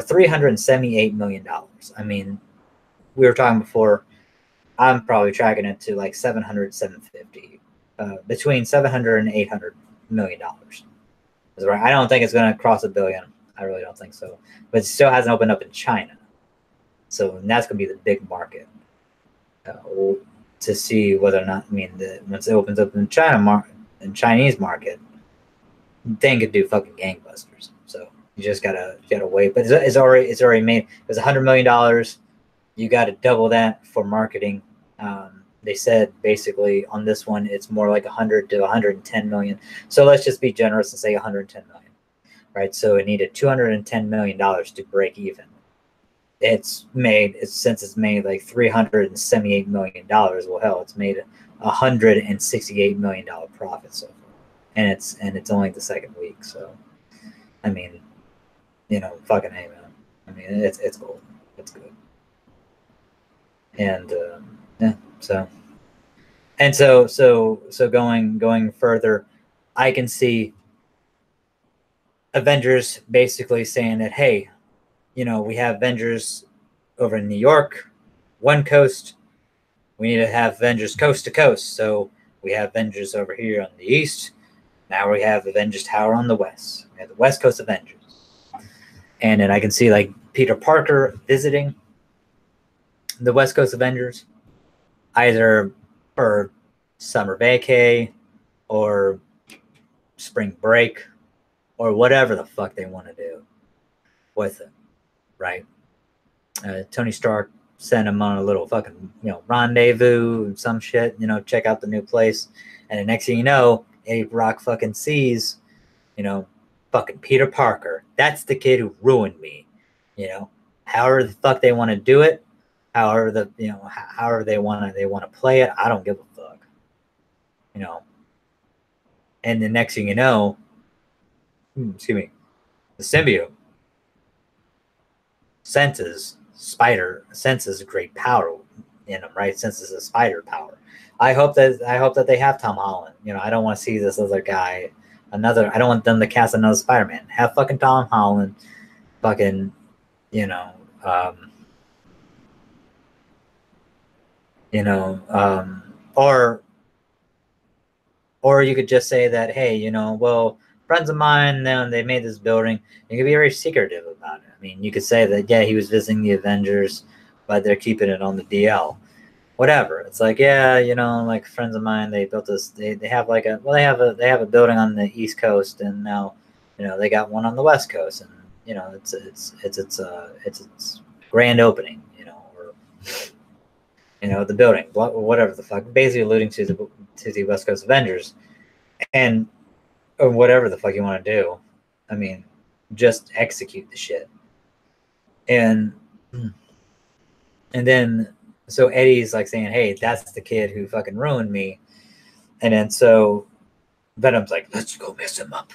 $378 million. I mean, we were talking before, I'm probably tracking it to like 700, 750, between 700 and 800 million dollars. I don't think it's going to cross $1 billion. I really don't think so. But it still hasn't opened up in China, so that's going to be the big market to see whether or not. I mean, once it opens up in Chinese market, they could do fucking gangbusters. So you just gotta wait. But it's already made. It's $100 million. You got to double that for marketing. They said basically on this one, it's more like 100 to 110 million. So let's just be generous and say 110 million, right? So it needed $210 million to break even. Since it's made like $378 million. Well, hell, it's made $168 million profit so far, and it's only the second week. So, I mean, fucking hey, man. I mean, it's cool. It's good. And yeah, so going further, I can see Avengers basically saying that, hey, we have Avengers over in New York, one coast. We need to have Avengers coast to coast. So we have Avengers over here on the east. Now we have Avengers Tower on the west. We have the West Coast Avengers. And then I can see like Peter Parker visiting the West Coast Avengers, either for summer vacay or spring break or whatever the fuck they want to do with it, right? Tony Stark sent him on a little fucking, rendezvous and some shit, check out the new place. And the next thing you know, Eddie Brock fucking sees, fucking Peter Parker. That's the kid who ruined me, however the fuck they want to do it. However however they want to play it, I don't give a fuck, And the next thing you know, excuse me, the symbiote senses great power in them, right? Senses a spider power. I hope that they have Tom Holland. I don't want to see this other guy. I don't want them to cast another Spider-Man. Have fucking Tom Holland, fucking, or you could just say that, hey, well, friends of mine, they made this building. You could be very secretive about it. I mean, you could say that, yeah, he was visiting the Avengers, but they're keeping it on the DL. Whatever. It's like, yeah, like friends of mine, they built this. They have they have a building on the East Coast, and now, they got one on the West Coast, and it's grand opening, or the building, whatever the fuck, basically alluding to the West Coast Avengers, and or whatever the fuck you want to do. I mean, just execute the shit. And then so Eddie's like saying, hey, that's the kid who fucking ruined me. And then so Venom's like, let's go mess him up,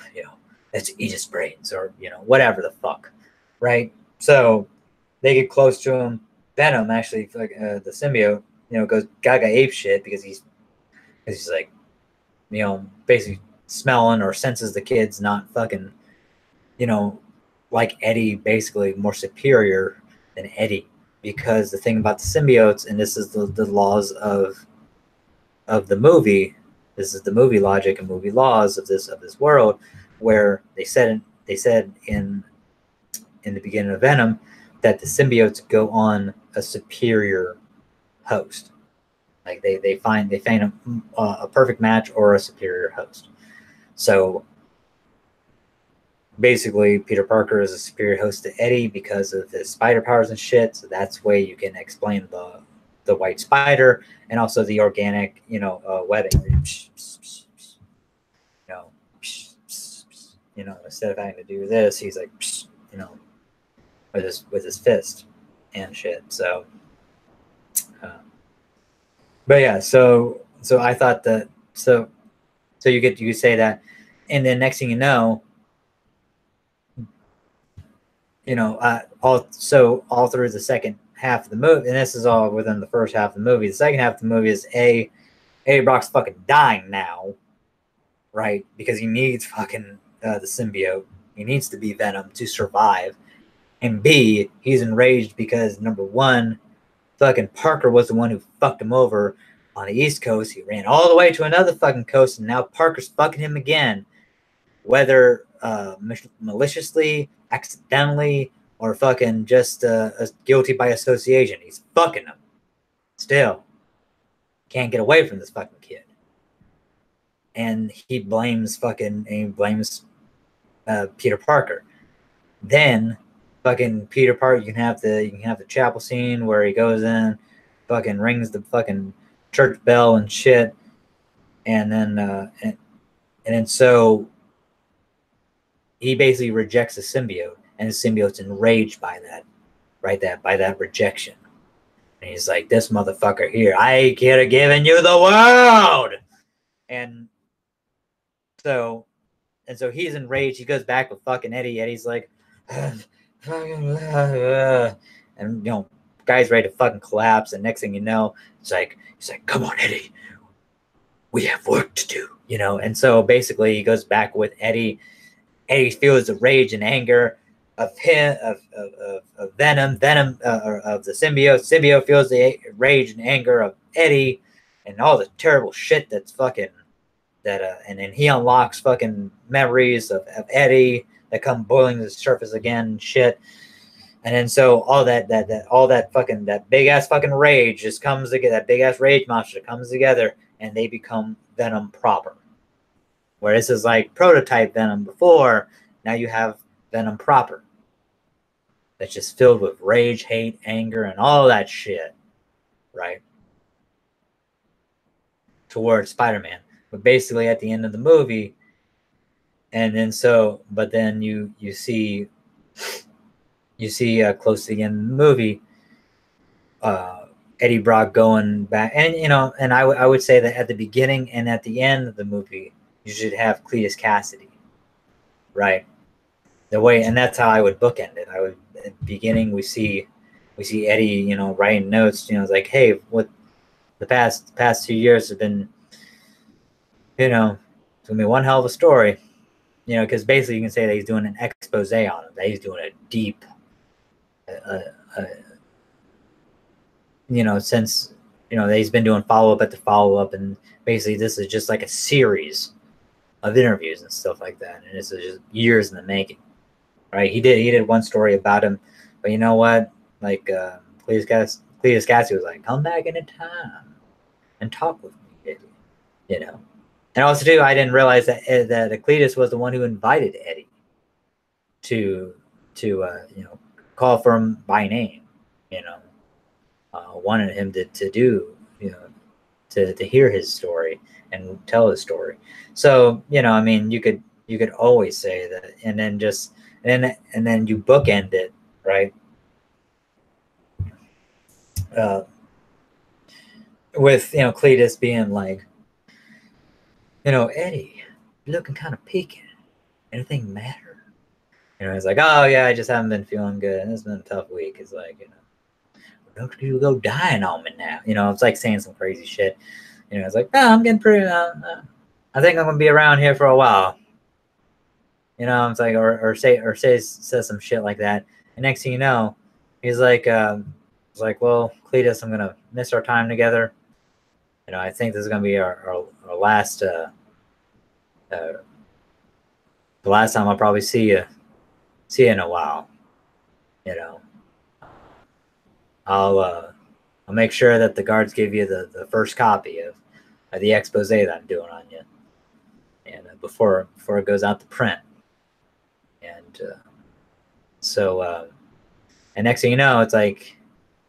let's eat his brains, or whatever the fuck, right? So they get close to him. Venom actually, like the symbiote, goes gaga ape shit because he's like, basically smelling or senses the kid's not fucking, like Eddie, basically more superior than Eddie. Because the thing about the symbiotes, and this is the laws of the movie, this is the movie logic and movie laws of this world, where they said in in the beginning of Venom that the symbiotes go on a superior host. Like they find a perfect match or a superior host. So basically, Peter Parker is a superior host to Eddie because of his spider powers and shit. So that's way you can explain the white spider and also the organic, webbing. Instead of having to do this, he's like, with his fist and shit. So, but yeah, so I thought that so you say that, and then next thing you know, all through the second half of the movie, and this is all within the first half of the movie. The second half of the movie is Eddie Brock's fucking dying now, right? Because he needs fucking the symbiote. He needs to be Venom to survive. And B, he's enraged because number one, fucking Parker was the one who fucked him over on the East Coast. He ran all the way to another fucking coast, and now Parker's fucking him again, whether maliciously, accidentally, or fucking just guilty by association. He's fucking him. Still, can't get away from this fucking kid. And he blames Peter Parker. Then fucking Peter Parker, you can have the chapel scene where he goes in, fucking rings the fucking church bell and shit, and then so he basically rejects the symbiote, and the symbiote's enraged by that rejection. And he's like, this motherfucker here, I could have given you the world. And so he's enraged. He goes back with fucking Eddie. Eddie's like, and guy's ready to fucking collapse. And next thing you know, he's like, come on, Eddie, we have work to do, And so basically, he goes back with Eddie. Eddie feels the rage and anger of him, of Venom, of the symbiote. Symbiote feels the rage and anger of Eddie, and all the terrible shit that's fucking that. And then he unlocks fucking memories of Eddie that come boiling to the surface again, and shit. And then so all that big ass fucking rage just comes together. That big ass rage monster comes together, and they become Venom proper. Where this is like prototype Venom before, now you have Venom proper. That's just filled with rage, hate, anger, and all that shit, right? Towards Spider-Man. But basically at the end of the movie, and then but then you see close to the end of the movie, Eddie Brock going back, and and I would say that at the beginning and at the end of the movie, you should have Cletus Cassidy, right? The way, and that's how I would bookend it. I would, at the beginning, we see Eddie, writing notes. It's like, hey, what the past 2 years have been, it's gonna be one hell of a story, because basically you can say that he's doing an expose on him, that he's doing a deep, since that he's been doing follow-up after follow-up, and basically this is just like a series of interviews and stuff like that, and this is just years in the making, right? He did one story about him, but you know what? Like Cletus Cassidy was like, come back in a time and talk with me, Eddie. And also too, I didn't realize that Cletus was the one who invited Eddie to call for him by name, wanted him to do, to hear his story and tell his story. So, you could always say that, and then you bookend it, right? With, Cletus being like, Eddie, you're looking kind of peaked. Anything matter? It's like, oh yeah, I just haven't been feeling good. It's been a tough week. It's like, don't you go dying on me now? It's like saying some crazy shit. It's like, no, I'm getting pretty. I think I'm gonna be around here for a while. It's like, or says some shit like that. And next thing you know, he's like, well, Cletus, I'm gonna miss our time together. I think this is gonna be our last. The last time I'll probably see you in a while. You know, I'll make sure that the guards give you the first copy of the expose that I'm doing on you, and before it goes out to print. And and next thing you know, it's like,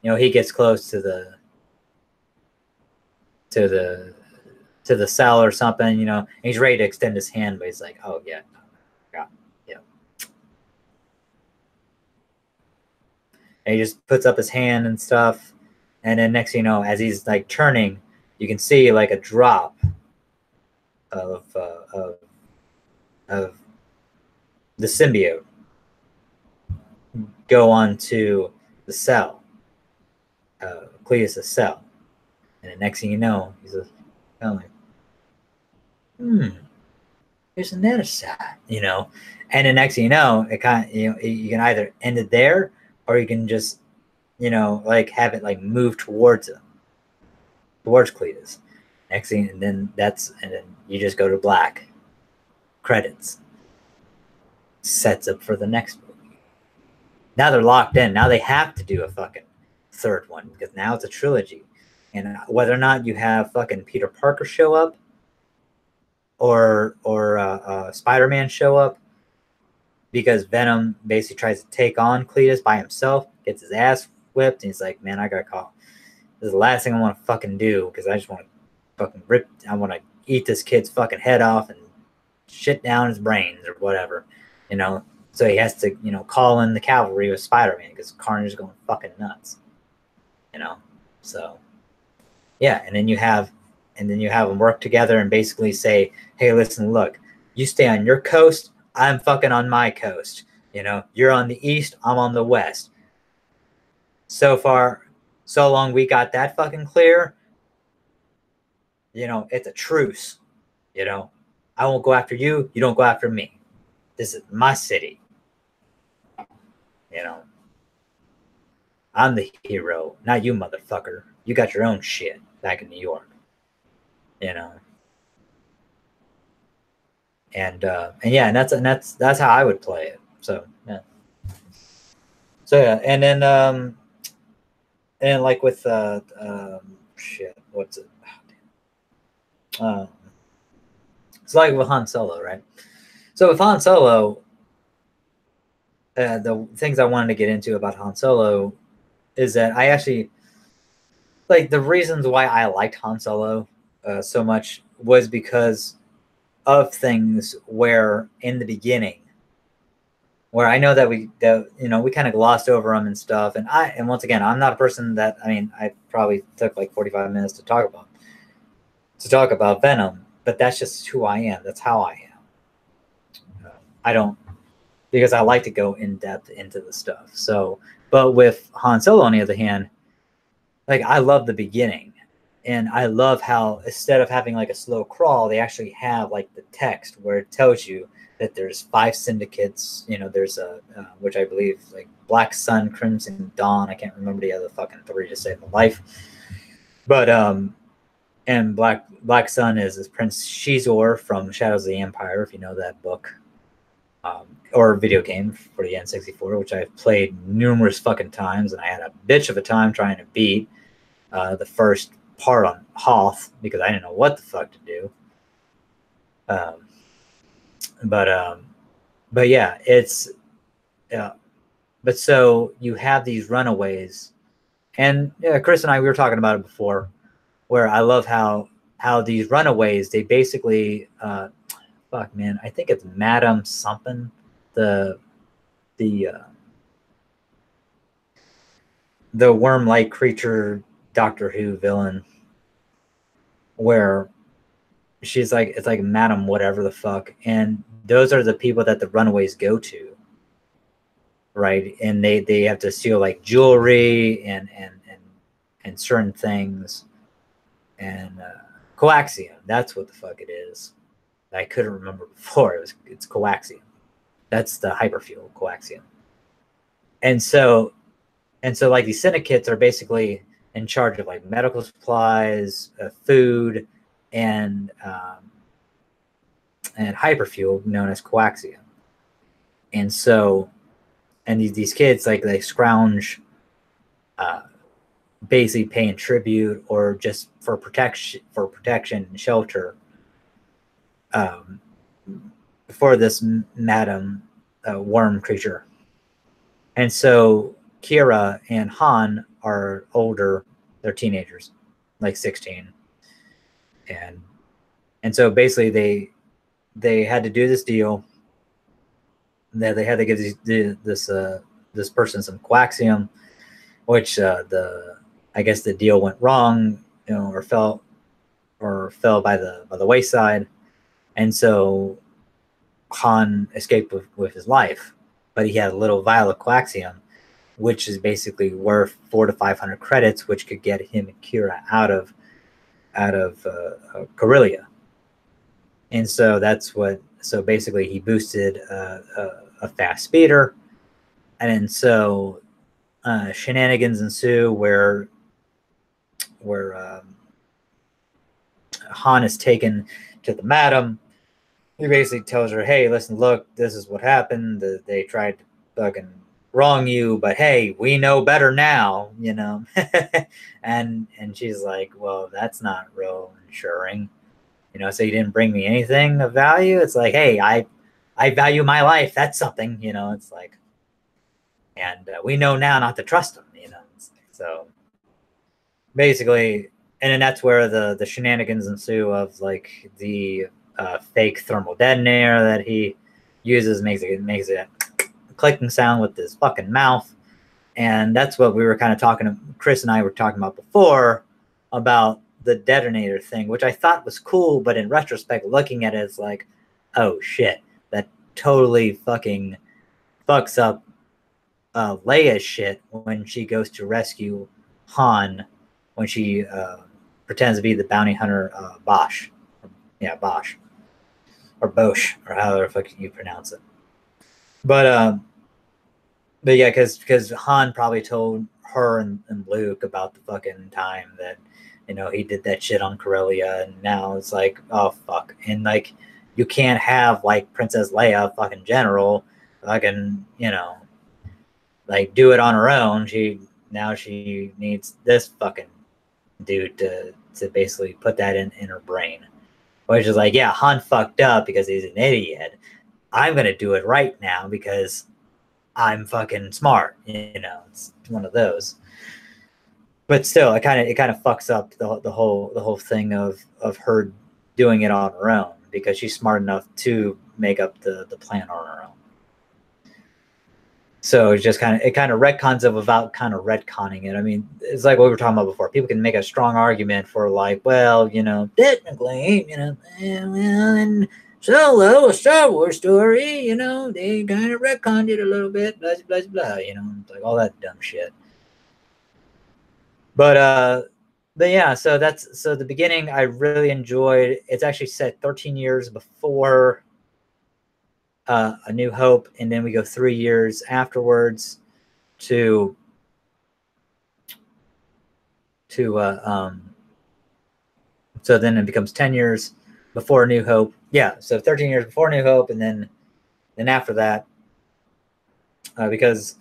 he gets close to the cell or something, and he's ready to extend his hand, but he's like, oh yeah, yeah. And he just puts up his hand and stuff, and then next thing you know, as he's like turning, you can see like a drop of of the symbiote go onto the cell, Cletus' cell, and the next thing you know, he's just kind of like, there's another side, and the next thing you know, it kind of, you can either end it there, or you can just, like have it like move towards Cletus. Next thing, and then you just go to black credits. Sets up for the next movie. Now they're locked in. Now they have to do a fucking third one, because now it's a trilogy. And whether or not you have fucking Peter Parker show up, or Spider-Man show up, because Venom basically tries to take on Cletus by himself, gets his ass whipped, and he's like, man, I got caught. This is the last thing I want to fucking do, because I just want to fucking I want to eat this kid's fucking head off and shit down his brains or whatever, So he has to, call in the cavalry with Spider-Man, because Carnage is going fucking nuts, So, yeah, and then you have them work together and basically say, hey, listen, look, you stay on your coast, I'm fucking on my coast. You're on the east, I'm on the west. So far, so long we got that fucking clear. It's a truce. I won't go after you. You don't go after me. This is my city. I'm the hero, not you, motherfucker. You got your own shit back in New York. And yeah, and that's how I would play it. So yeah. So yeah, and then and like with shit, what's it? It's like with Han Solo, right? So with Han Solo, the things I wanted to get into about Han Solo is that I actually, like, the reasons why I liked Han Solo so much was because of things where in the beginning, where I know that we kind of glossed over them and stuff. And once again, I'm not a person that, I probably took like 45 minutes to talk about Venom, but that's just who I am. That's how I am. I don't, because I like to go in depth into the stuff. So, but with Han Solo, on the other hand, like, I love the beginning, and I love how instead of having like a slow crawl, they actually have like the text where it tells you that there's 5 syndicates. There's a which I believe, like, Black Sun, Crimson Dawn. I can't remember the other fucking 3 to save my life. But and Black Sun is Prince Shizor from Shadows of the Empire, if you know that book. Or video game for the N64, which I've played numerous fucking times, and I had a bitch of a time trying to beat the first part on Hoth, because I didn't know what the fuck to do. But yeah, it's but so you have these runaways, and Chris and I, we were talking about it before, where I love how these runaways, they basically fuck, man, I think it's Madam something, the worm-like creature Doctor Who villain, where she's like, it's like Madam whatever the fuck, and those are the people that the runaways go to, right? And they have to steal like jewelry and certain things, and coaxium, that's what the fuck it is. I couldn't remember before. It's coaxium. That's the hyperfuel, coaxium. And so like, these syndicates are basically in charge of like medical supplies, food, and hyperfuel, known as coaxium. And so and these kids like they scrounge, basically paying tribute or just for protection and shelter, for this madam worm creature. And so Kira and Han are older; they're teenagers, like 16, and so basically they had to do this deal. That they had to give this person some coaxium, which I guess the deal went wrong, or fell by the wayside, and so Han escaped with his life, but he had a little vial of coaxium, which is basically worth 400 to 500 credits, which could get him and Kira out of Corellia. And so that's what. So basically, he boosted a fast speeder, and so shenanigans ensue where Han is taken to the madam. He basically tells her, "Hey, listen, look, this is what happened. They tried to fucking wrong you, but hey, we know better now, you know." and she's like, "Well, that's not real ensuring, you know. So you didn't bring me anything of value." It's like, "Hey, I value my life. That's something, you know." It's like, and we know now not to trust them, you know. So basically, and then that's where the shenanigans ensue of like the fake thermal detonator that he uses makes it clicking sound with his fucking mouth. And that's what we were kind of talking, Chris and I were talking about before, about the detonator thing, which I thought was cool, but in retrospect, looking at it, it's like, oh shit, that totally fucking fucks up Leia's shit when she goes to rescue Han, when she pretends to be the bounty hunter Bosch. Yeah, Bosch. Or Bosch, or however the fuck you pronounce it. But yeah, because Han probably told her and Luke about the fucking time that, you know, he did that shit on Corellia, and now it's like, oh fuck. And like, you can't have like Princess Leia, fucking general, fucking, you know, like do it on her own. She needs this fucking dude to basically put that in her brain. Which is like, yeah, Han fucked up because he's an idiot. I'm gonna do it right now because I'm fucking smart. You know, it's one of those. But still, it kind of fucks up the whole thing of her doing it on her own, because she's smart enough to make up the plan on her own. So it's just it kind of retcons it without kind of retconning it. I mean, it's like what we were talking about before. People can make a strong argument for like, well, you know, technically, you know, well, in Solo, a Star Wars story, you know, they kind of retconned it a little bit, blah, blah, blah, you know, like all that dumb shit. But yeah, so the beginning I really enjoyed. It's actually set 13 years before A New Hope, and then we go 3 years afterwards to so then it becomes 10 years before A New Hope. Yeah, so 13 years before A New Hope, and then after that, because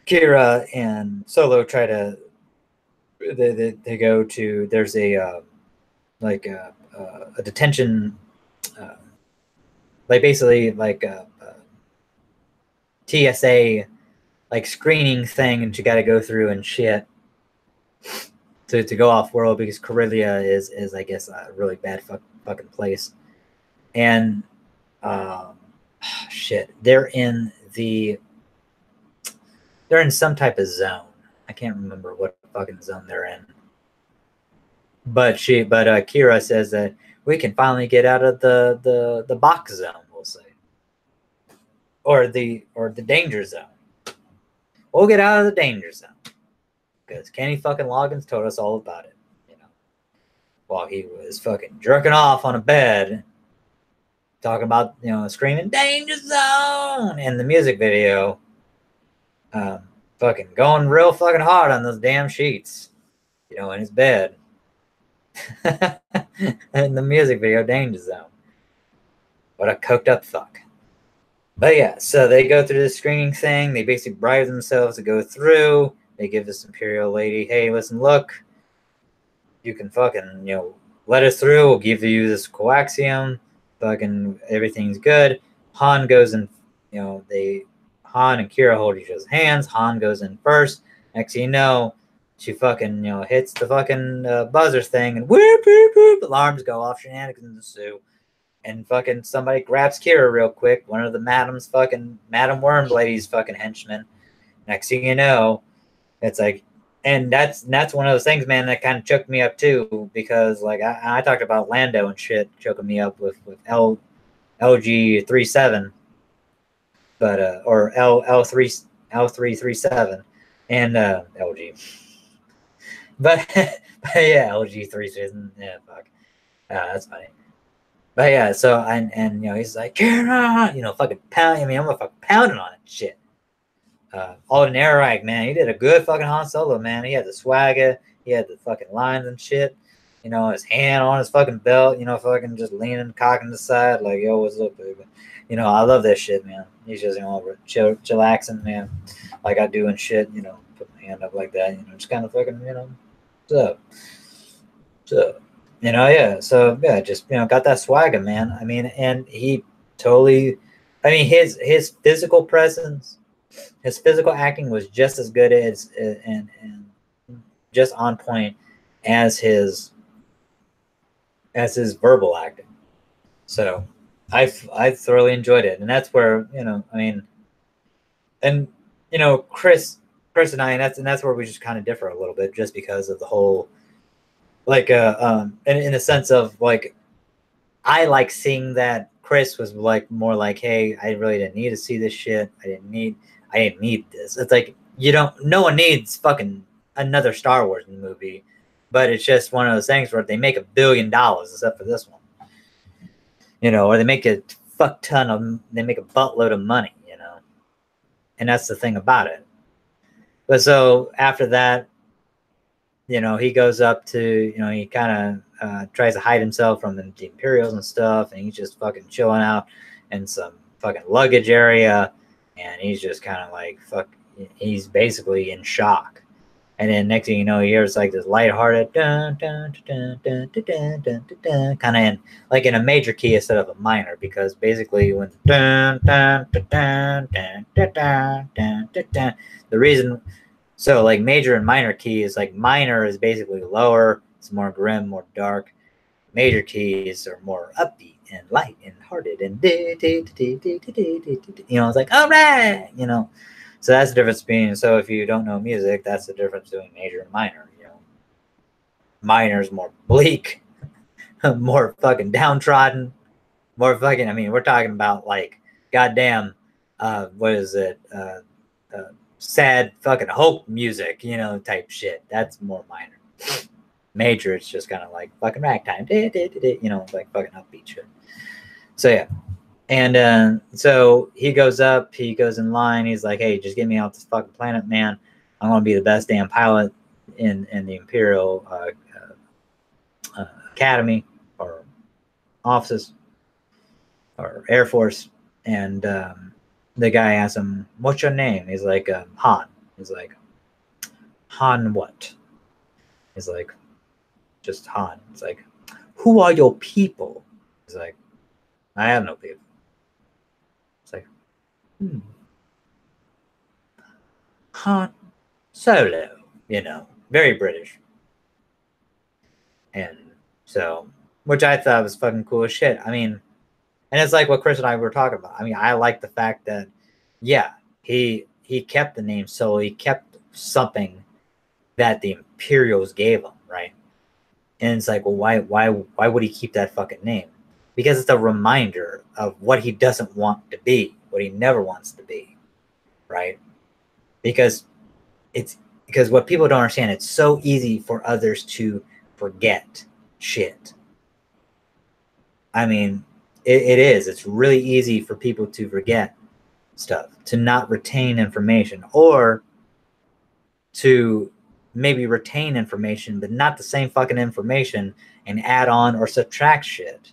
Kira and Solo try to they go to, there's a like a detention, like basically like a TSA like screening thing, and you got to go through and shit to go off world, because Corellia is I guess a really bad fucking place. And shit, they're in some type of zone. I can't remember what fucking zone they're in. But Kira says that we can finally get out of the box zone, we'll say, or the danger zone. We'll get out of the danger zone, because Kenny fucking Loggins told us all about it, you know, while he was fucking jerking off on a bed, talking about, you know, screaming "danger zone" in the music video, fucking going real fucking hard on those damn sheets, you know, in his bed. In the music video, "Danger Zone." What a coked up fuck. But yeah, so they go through the screening thing. They basically bribe themselves to go through. They give this Imperial lady, hey, listen, look, you can fucking, let us through. We'll give you this coaxium. Fucking everything's good. Han goes in, Han and Kira hold each other's hands. Han goes in first. Next thing you know, she fucking, hits the fucking buzzer thing and whoop, whoop, whoop. Alarms go off. Shenanigans ensue. And fucking somebody grabs Kira real quick. One of the Madam Wormlady's fucking henchmen. Next thing you know, it's like, and that's one of those things, man, that kind of choked me up too, because like I talked about Lando and shit choking me up with LG37, but or L337 and LG, but but yeah, LG37, yeah, fuck, that's funny. But yeah, so and he's like, fucking pound. I mean, I'm gonna fucking pounding on it, shit. Alden Ehrenreich, man, he did a good fucking Han Solo, man. He had the swagger, he had the fucking lines and shit. His hand on his fucking belt, fucking just leaning, cocking the side, like, yo, what's up, baby? I love that shit, man. He's just, chillaxing, man, like I do and shit, put my hand up like that, just kind of fucking, what's up? So, yeah. So, yeah, just, got that swagger, man. I mean, and he totally, I mean, his physical presence, his physical acting was just as good as and just on point as his verbal acting. So I thoroughly enjoyed it, and that's where I mean, and Chris and I, and that's where we just kind of differ a little bit, just because of the whole like in the sense of like I like seeing that Chris was like more like, hey, I really didn't need to see this shit. I didn't need this. It's like no one needs fucking another Star Wars movie, but it's just one of those things where they make $1 billion except for this one, or they make a they make a buttload of money, and that's the thing about it. But so after that, he goes up to, he kind of tries to hide himself from the Imperials and stuff, and he's just fucking chilling out in some fucking luggage area, and he's just kind of like, he's basically in shock. And then next thing you know, he hears like this lighthearted dun dun dun dun dun dun dun dun, kind of in a major key instead of a minor, because basically when dun dun dun dun dun dun dun dun dun, the reason, so like major and minor key is like minor is basically lower, it's more grim, more dark. Major keys are more upbeat and light and hearted and it's like, all right, So that's the difference between, so if you don't know music, that's the difference between major and minor, Minor is more bleak, more fucking downtrodden, more fucking, I mean, we're talking about like goddamn what is it? Sad fucking hope music, type shit. That's more minor. Major, it's just kind of like fucking ragtime, like fucking upbeat shit. So yeah, and so he goes in line. He's like, hey, just get me off this fucking planet, man. I'm gonna be the best damn pilot in the Imperial Academy or offices or Air Force. And the guy asks him, what's your name? He's like, Han. He's like, Han what? He's like, just Han. It's like, who are your people? He's like, I have no people. It's like, Han Solo, very British. And so, which I thought was fucking cool as shit. I mean, and it's like what Chris and I were talking about. I mean, I like the fact that, yeah, he kept the name Solo. He kept something that the Imperials gave him, right? And it's like, well, why would he keep that fucking name? Because it's a reminder of what he doesn't want to be, what he never wants to be, right? Because what people don't understand, it's so easy for others to forget shit. I mean, it is. It's really easy for people to forget stuff, to not retain information, or to maybe retain information, but not the same fucking information, and add on or subtract shit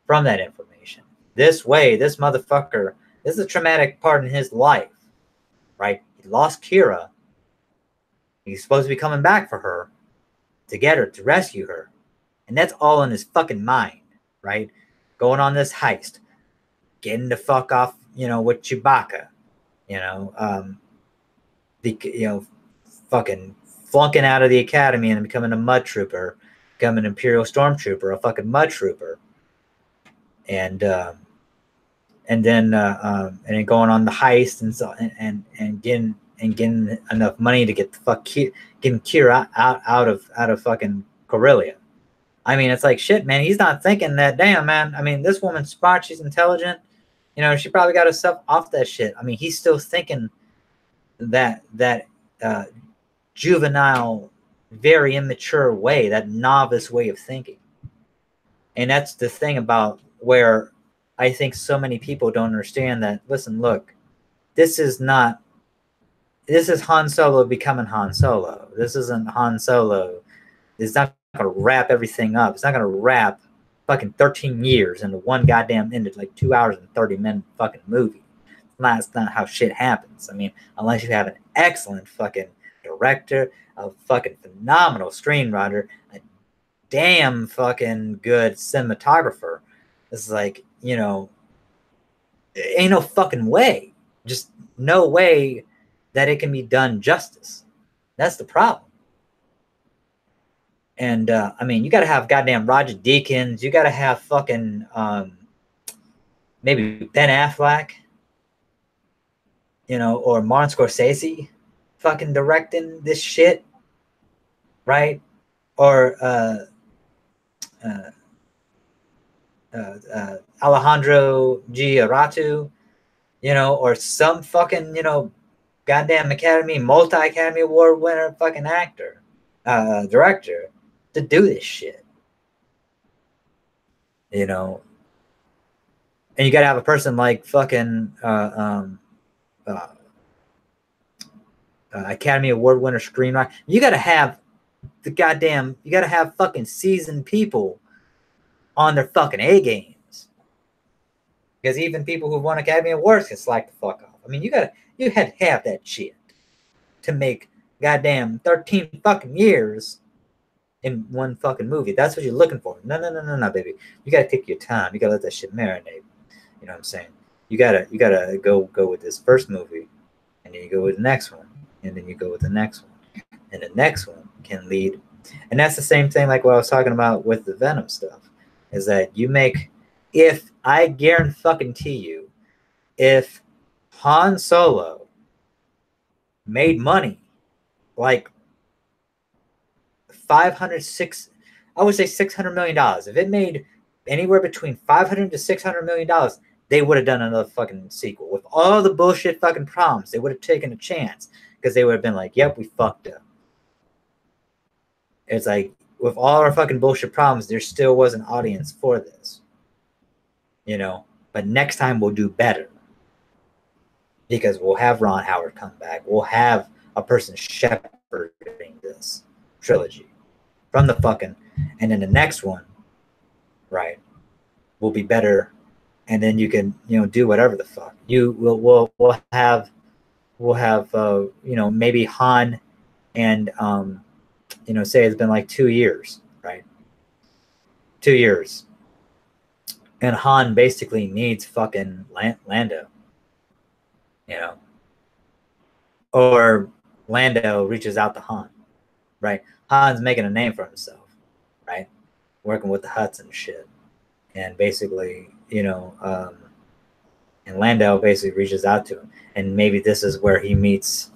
from that information. This way, this motherfucker This is a traumatic part in his life, right? He lost Kira. He's supposed to be coming back for her, to get her, to rescue her. And that's all in his fucking mind, right? Going on this heist, getting the fuck off, with Chewbacca, fucking flunking out of the academy and becoming a mud trooper, becoming an Imperial stormtrooper, a fucking mud trooper, and then going on the heist and getting enough money to get the fuck getting Kira out of fucking Corellia. I mean, it's like shit, man. He's not thinking that. Damn, man. I mean, this woman's smart. She's intelligent. She probably got herself off that shit. I mean, he's still thinking that juvenile, very immature way, that novice way of thinking. And that's the thing about where I think so many people don't understand that. Listen, look, this is Han Solo becoming Han Solo. This isn't Han Solo. It's not going to wrap everything up. It's not going to wrap fucking 13 years into one goddamn ended like 2 hours and 30-minute fucking movie. That's not how shit happens. I mean, unless you have an excellent fucking director, a fucking phenomenal screenwriter, a damn fucking good cinematographer. It's like, ain't no fucking way. Just no way that it can be done justice. That's the problem. And I mean, you got to have goddamn Roger Deakins. You got to have fucking maybe Ben Affleck, or Martin Scorsese fucking directing this shit, right? Or Alejandro Giarratù, or some fucking, goddamn multi-Academy Award winner fucking actor, director to do this shit, and you gotta have a person like fucking Academy Award winner screenwriter. You gotta have fucking seasoned people on their fucking A games, because even people who've won Academy Awards can slack the fuck off. I mean, you had to have that shit to make goddamn 13 fucking years in one fucking movie. That's what you're looking for. No, baby. You gotta take your time. You gotta let that shit marinate. You know what I'm saying? You gotta go with this first movie, and then you go with the next one, and then you go with the next one, and the next one can lead. And that's the same thing like what I was talking about with the Venom stuff, is that you make, if I guarantee you, if Han Solo made money like $600 million. If it made anywhere between $500 to $600 million, they would have done another fucking sequel with all the bullshit fucking problems. They would have taken a chance, because they would have been like, "Yep, we fucked up." It's like, with all our fucking bullshit problems, there still was an audience for this, But next time we'll do better, because we'll have Ron Howard come back. We'll have a person shepherding this trilogy from the fucking, and then the next one, right, will be better, and then you can do whatever the fuck we'll have maybe Han and say it's been like 2 years, right? 2 years, and Han basically needs fucking Lando, or Lando reaches out to Han, right? Han's making a name for himself, right? Working with the Hutts and shit. And basically, and Lando basically reaches out to him. And maybe this is where he meets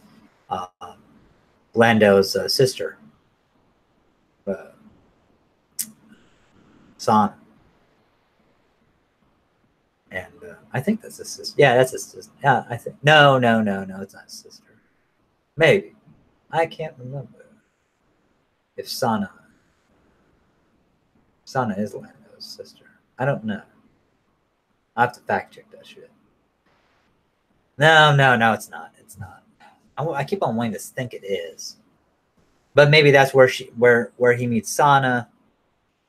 Lando's sister, Sana. And I think that's his sister. Yeah, that's his sister. Yeah, I think. No, it's not his sister. Maybe. I can't remember if Sana is Lando's sister. I don't know. I have to fact check that shit. No, it's not. It's not. I keep on wanting to think it is, but maybe that's where he meets Sana,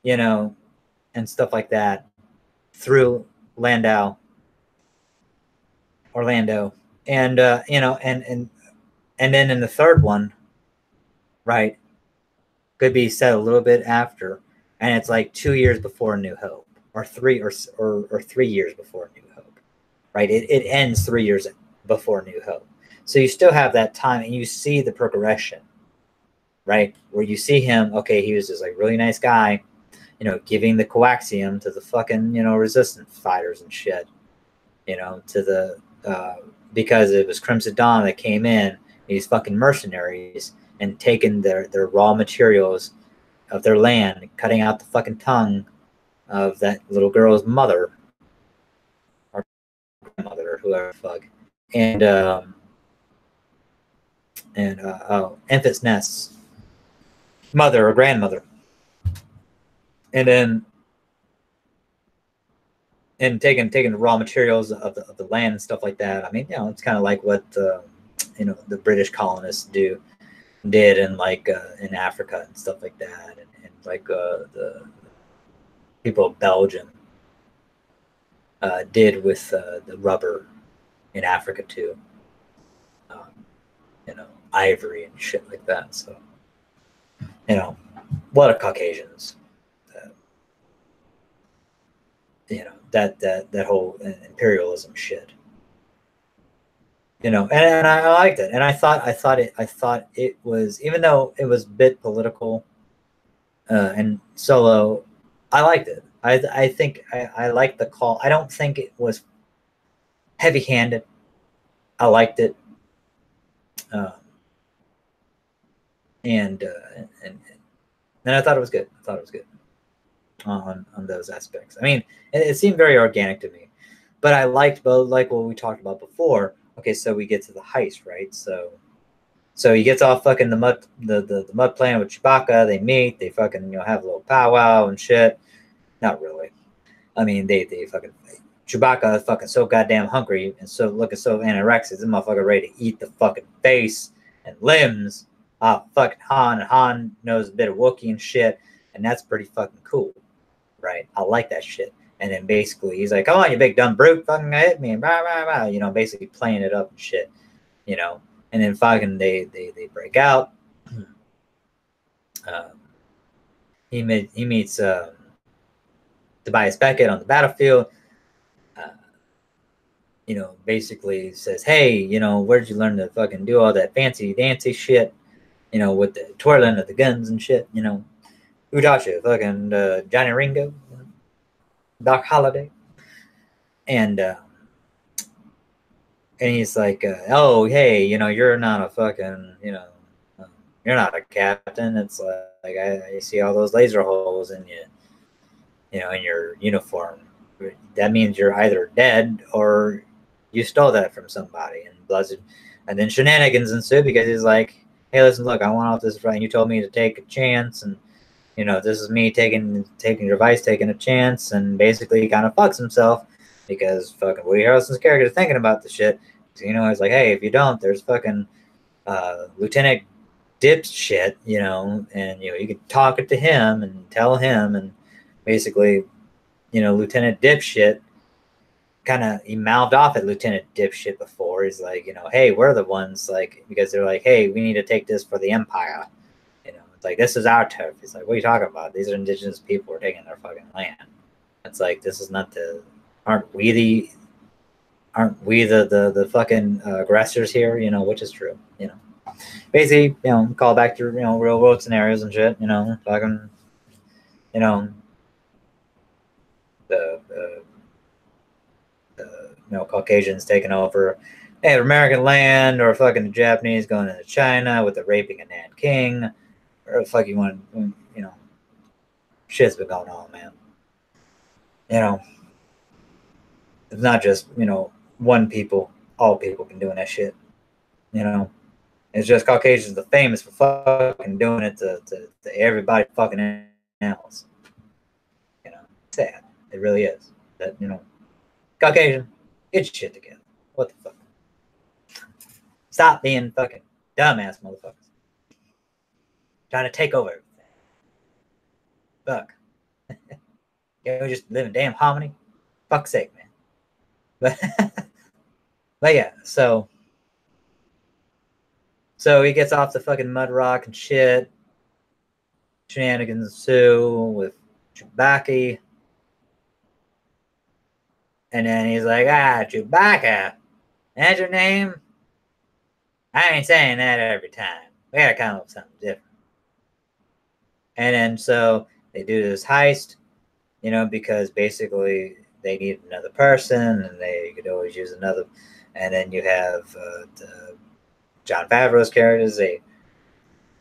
and stuff like that through Lando. Orlando, and you know, and then in the third one, right, could be set a little bit after, and it's like 2 years before New Hope, or 3 years before New Hope, right? It ends 3 years before New Hope, so you still have that time, and you see the progression, right? Where you see him, okay, he was this like really nice guy, you know, giving the coaxium to the fucking, you know, resistance fighters and shit, you know, to the because it was Crimson Dawn that came in, these fucking mercenaries, and taking their raw materials of their land, cutting out the fucking tongue of that little girl's mother or grandmother or whoever the fuck, and infant's nest's mother or grandmother, and then and taking the raw materials of the land and stuff like that. I mean, you know, it's kind of like what you know, the British colonists did in like in Africa and stuff like that, and like the people of Belgium did with the rubber in Africa too. Um, you know, ivory and shit like that. So, you know, a lot of Caucasians. You know, that whole imperialism shit. You know, and I liked it, and I thought it was, even though it was a bit political and Solo, I liked it. I think I liked the call. I don't think it was heavy handed. I liked it, uh, and, and I thought it was good. I thought it was good on those aspects. I mean, it seemed very organic to me, but I liked both, like what we talked about before. Okay, so we get to the heist, right? So he gets off fucking the mud planet with Chewbacca. They meet. They fucking, you know, have a little powwow and shit. Not really. I mean, they fucking, Chewbacca is fucking so goddamn hungry and so looking so anorexic. This motherfucker ready to eat the fucking face and limbs. Fucking Han, and Han knows a bit of Wookiee and shit, and that's pretty fucking cool, right? I like that shit. And then basically he's like, "Come on, you big dumb brute, fucking hit me," and blah blah blah. You know, basically playing it up and shit. You know, and then fucking they break out. Um, he meets Tobias Beckett on the battlefield. Uh, you know, basically says, "Hey, you know, where'd you learn to fucking do all that fancy dancy shit? You know, with the twirling of the guns and shit. You know, who taught you? Fucking Johnny Ringo, you know, Doc Holliday." And and he's like, "Oh, hey, you know, you're not a fucking, you know, you're not a captain. It's like I see all those laser holes in you, you know, in your uniform. That means you're either dead or you stole that from somebody." And Blizzard, and then shenanigans ensue because he's like, "Hey, listen, look, I want off this right. You told me to take a chance, and you know, this is me taking your advice, taking a chance," and basically he kind of fucks himself because fucking Woody Harrelson's character is thinking about the shit. So, you know, he's like, "Hey, if you don't, there's fucking Lieutenant Dipshit, you know, and you know, you can talk it to him and tell him," and basically, you know, Lieutenant Dipshit kind of, he mouthed off at Lieutenant Dipshit before. He's like, you know, "Hey, we're the ones," like, because they're like, "Hey, we need to take this for the Empire." You know, it's like, "This is our turf." He's like, "What are you talking about? These are indigenous people. We're taking their fucking land." It's like, this is not the, aren't we the the fucking aggressors here? You know, which is true. You know, basically, you know, call back to, you know, real world scenarios and shit. You know, fucking, you know, the you know, Caucasians taking over American land, or fucking the Japanese going into China with the raping of Nanking, or fuck you want, you know, shit's been going on, man. You know, it's not just, you know, one people, all people been doing that shit. You know, it's just Caucasians are famous for fucking doing it to everybody fucking else. You know, sad. It really is. That, you know, Caucasian, get your shit together. What the fuck? Stop being fucking dumbass motherfuckers. Trying to take over everything. Fuck. Can't we just live in damn harmony? Fuck's sake, man. But But yeah, so he gets off the fucking mud rock and shit. Shenanigans ensue with Chewbacca. And then he's like, Chewbacca, that's your name? I ain't saying that every time. We gotta come up with something different. And then so they do this heist, because basically they need another person and they could always use another. And then you have John Favreau's character is the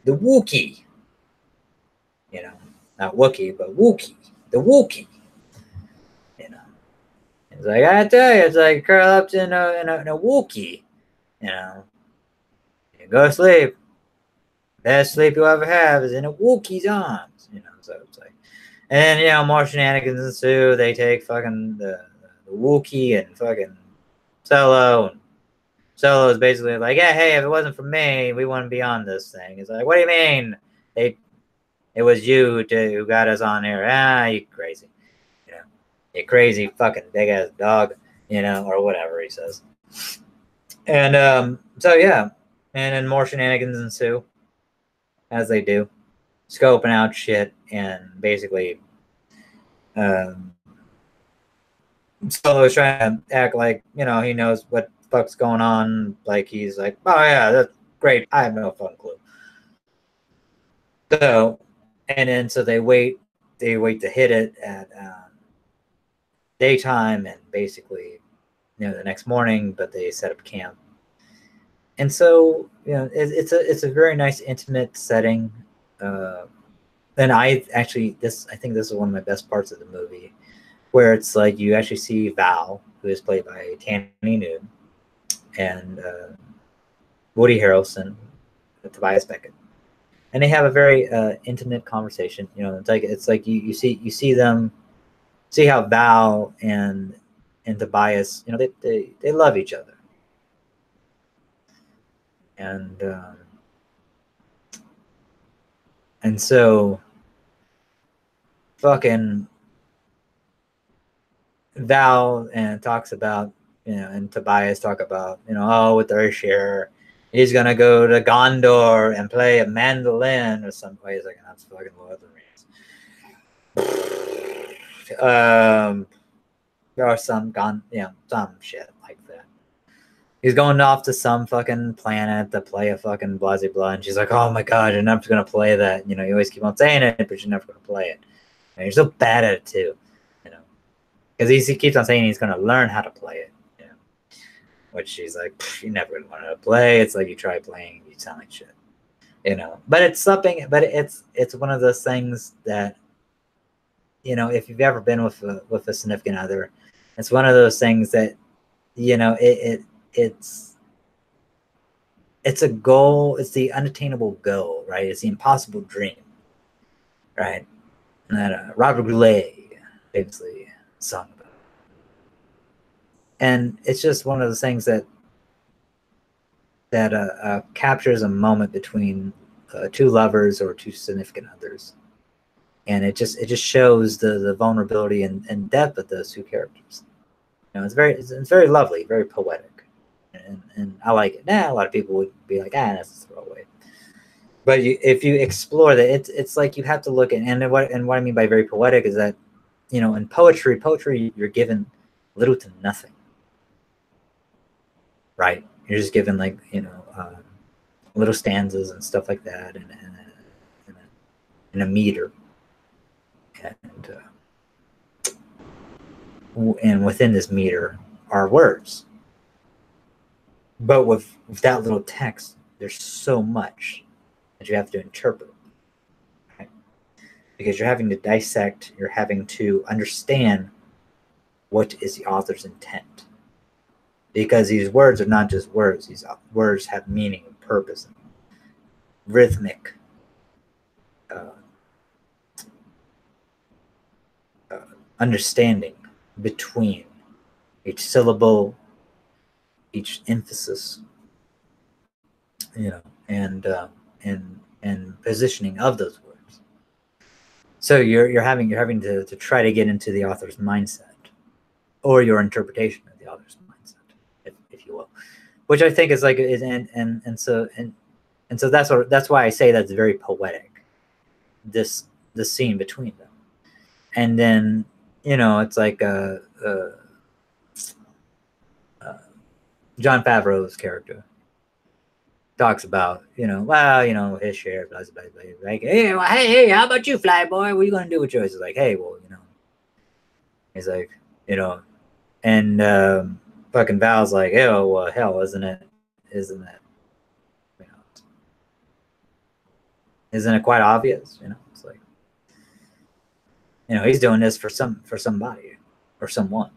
Wookiee. Not Wookiee, but Wookiee. The Wookiee. It's like, I tell you, it's like curl up in a Wookiee. You go to sleep. Best sleep you'll ever have is in a Wookiee's arms. So it's like, and more shenanigans ensue. They take fucking the Wookiee and fucking Solo. And Solo is basically like, yeah, hey, if it wasn't for me, we wouldn't be on this thing. It's like, what do you mean? It was you who got us on here. You crazy. You crazy fucking big ass dog, or whatever he says. And so yeah, and then more shenanigans ensue, as they do, scoping out shit and basically Solo's trying to act like he knows what the fuck's going on. Like he's like, oh yeah, that's great. I have no fucking clue. So, and then so they wait to hit it at daytime and basically the next morning, but they set up camp. And so it's a very nice intimate setting. And I think this is one of my best parts of the movie, where it's like you actually see Val, who is played by Tanny Newton, and Woody Harrelson, Tobias Beckett, and they have a very intimate conversation. It's like you see them, see how Val and Tobias, they love each other, and so fucking Val and talks about, and Tobias talk about, with their share, he's gonna go to Gondor and play a mandolin or some place like that's fucking Lord of the Rings. Or some shit like that. He's going off to some fucking planet to play a fucking blah blah, and she's like, "Oh my god, you're never gonna play that. You always keep on saying it, but you're never gonna play it. And you're so bad at it too." Because he keeps on saying he's going to learn how to play it, which she's like, you never learn how to play. It's like you try playing, you sound like shit, But it's something. But it's one of those things that, if you've ever been with a significant other, it's one of those things that, it's a goal. It's the unattainable goal, right? It's the impossible dream, right? And that Robert Goulet famously sung about. And it's just one of those things that captures a moment between two lovers or two significant others, and it just shows the vulnerability and depth of those two characters. It's very lovely, very poetic, and I like it. Now a lot of people would be like, that's a throwaway. But if you explore that, it's like you have to look at, and what I mean by very poetic is that, in poetry you're given little to nothing. Right, you're just given like little stanzas and stuff like that, and a meter, and within this meter are words. But with that little text, there's so much that you have to interpret, right? Because you're having to dissect, you're having to understand what is the author's intent. Because these words are not just words. These words have meaning and purpose and rhythmic understanding between each syllable, each emphasis, and positioning of those words. So you're having to try to get into the author's mindset, or your interpretation of the author's mindset, if you will, which I think is like and so that's why I say that's very poetic. This scene between them, and then it's like Jon Favreau's character talks about, well, his share, blah, blah, blah, like, hey, how about you, Flyboy? What are you gonna do with yours? He's like, hey, well, he's like, and fucking Val's like, oh, well, hell, isn't it, isn't it quite obvious? It's like, he's doing this for somebody or someone.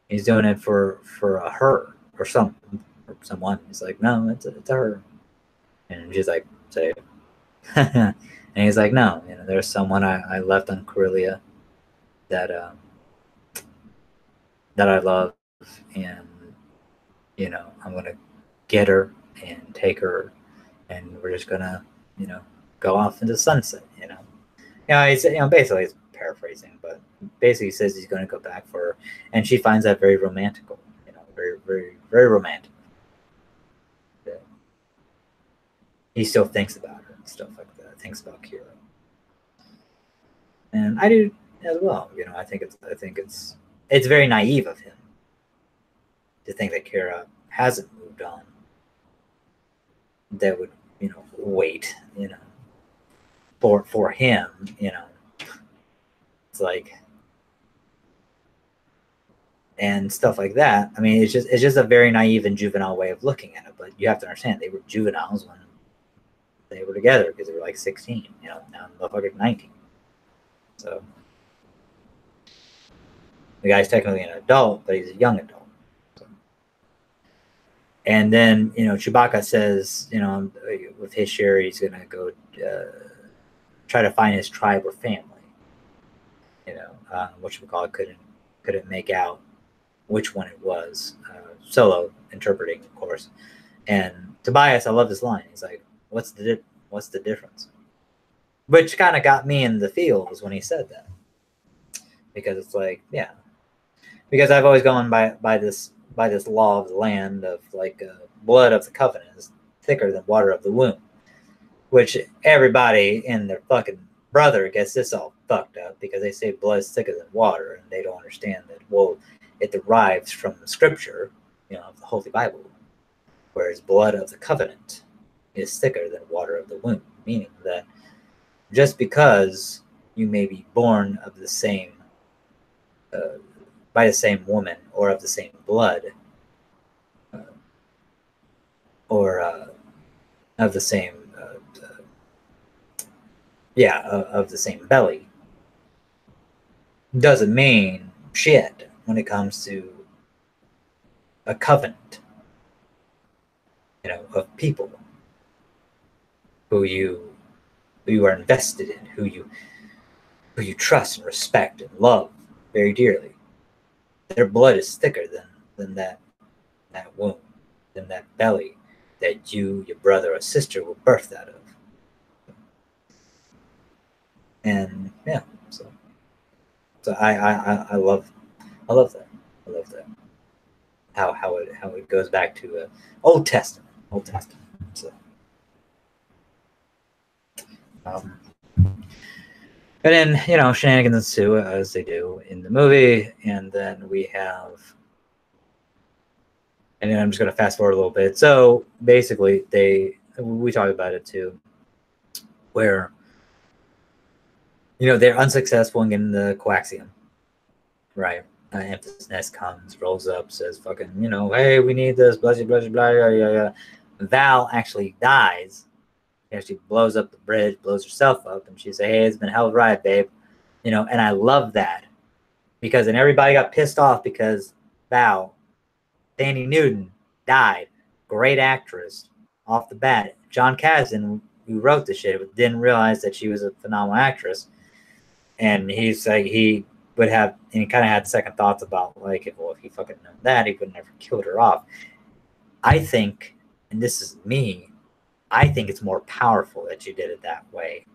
He's doing it for a her or someone. He's like, no, it's a her. And she's like, say, and he's like, no, there's someone I left on Corellia that I love, and I'm gonna get her and take her, and we're just gonna go off into the sunset. He's basically it's paraphrasing, but basically he says he's gonna go back for her, and she finds that very romantical. Very, very, very romantic. He still thinks about her and stuff like that. Thinks about Kira, and I do as well. I think it's very naive of him to think that Kira hasn't moved on. That would wait for him. It's like, and stuff like that. I mean, it's just a very naive and juvenile way of looking at it. But you have to understand, they were juveniles when they were together because they were like 16. Now motherfucker's 19. So the guy's technically an adult, but he's a young adult. So. And then Chewbacca says, with his share, he's gonna go try to find his tribe or family. Whatchamacallit couldn't make out which one it was. Solo interpreting, of course. And Tobias, I love this line. He's like, what's the difference? Which kind of got me in the feels when he said that. Because it's like, yeah. Because I've always gone by this law of the land of like blood of the covenant is thicker than water of the womb. Which everybody and their fucking brother gets this all fucked up because they say blood is thicker than water, and they don't understand that, well, it derives from scripture, of the Holy Bible, whereas blood of the covenant is thicker than water of the womb, meaning that just because you may be born of the same, by the same woman or of the same blood, or of the same, of the same belly, doesn't mean shit when it comes to a covenant, of people who you are invested in, who you trust and respect and love very dearly. Their blood is thicker than that womb, than that belly that your brother or sister were birthed out of. And yeah, so I love that. I love that. How it goes back to Old Testament. So, and then shenanigans ensue as they do in the movie, and then we have, and then I'm just gonna fast forward a little bit. So basically, we talked about it too, where they're unsuccessful in getting the coaxium, right? Emphasis Nest comes, rolls up, says, fucking, hey, we need this, blah, blah, blah, blah, blah. Val actually dies. She actually blows up the bridge, blows herself up, and she says, hey, it's been a hell of a ride, babe. And I love that because then everybody got pissed off because Val, Sandy Newton, died. Great actress off the bat. John Kasdan, who wrote the shit, didn't realize that she was a phenomenal actress. And he's like, he would have, and he kind of had second thoughts about, like, well, if he fucking known that, he would never killed her off. I think, and this is me, I think it's more powerful that she did it that way.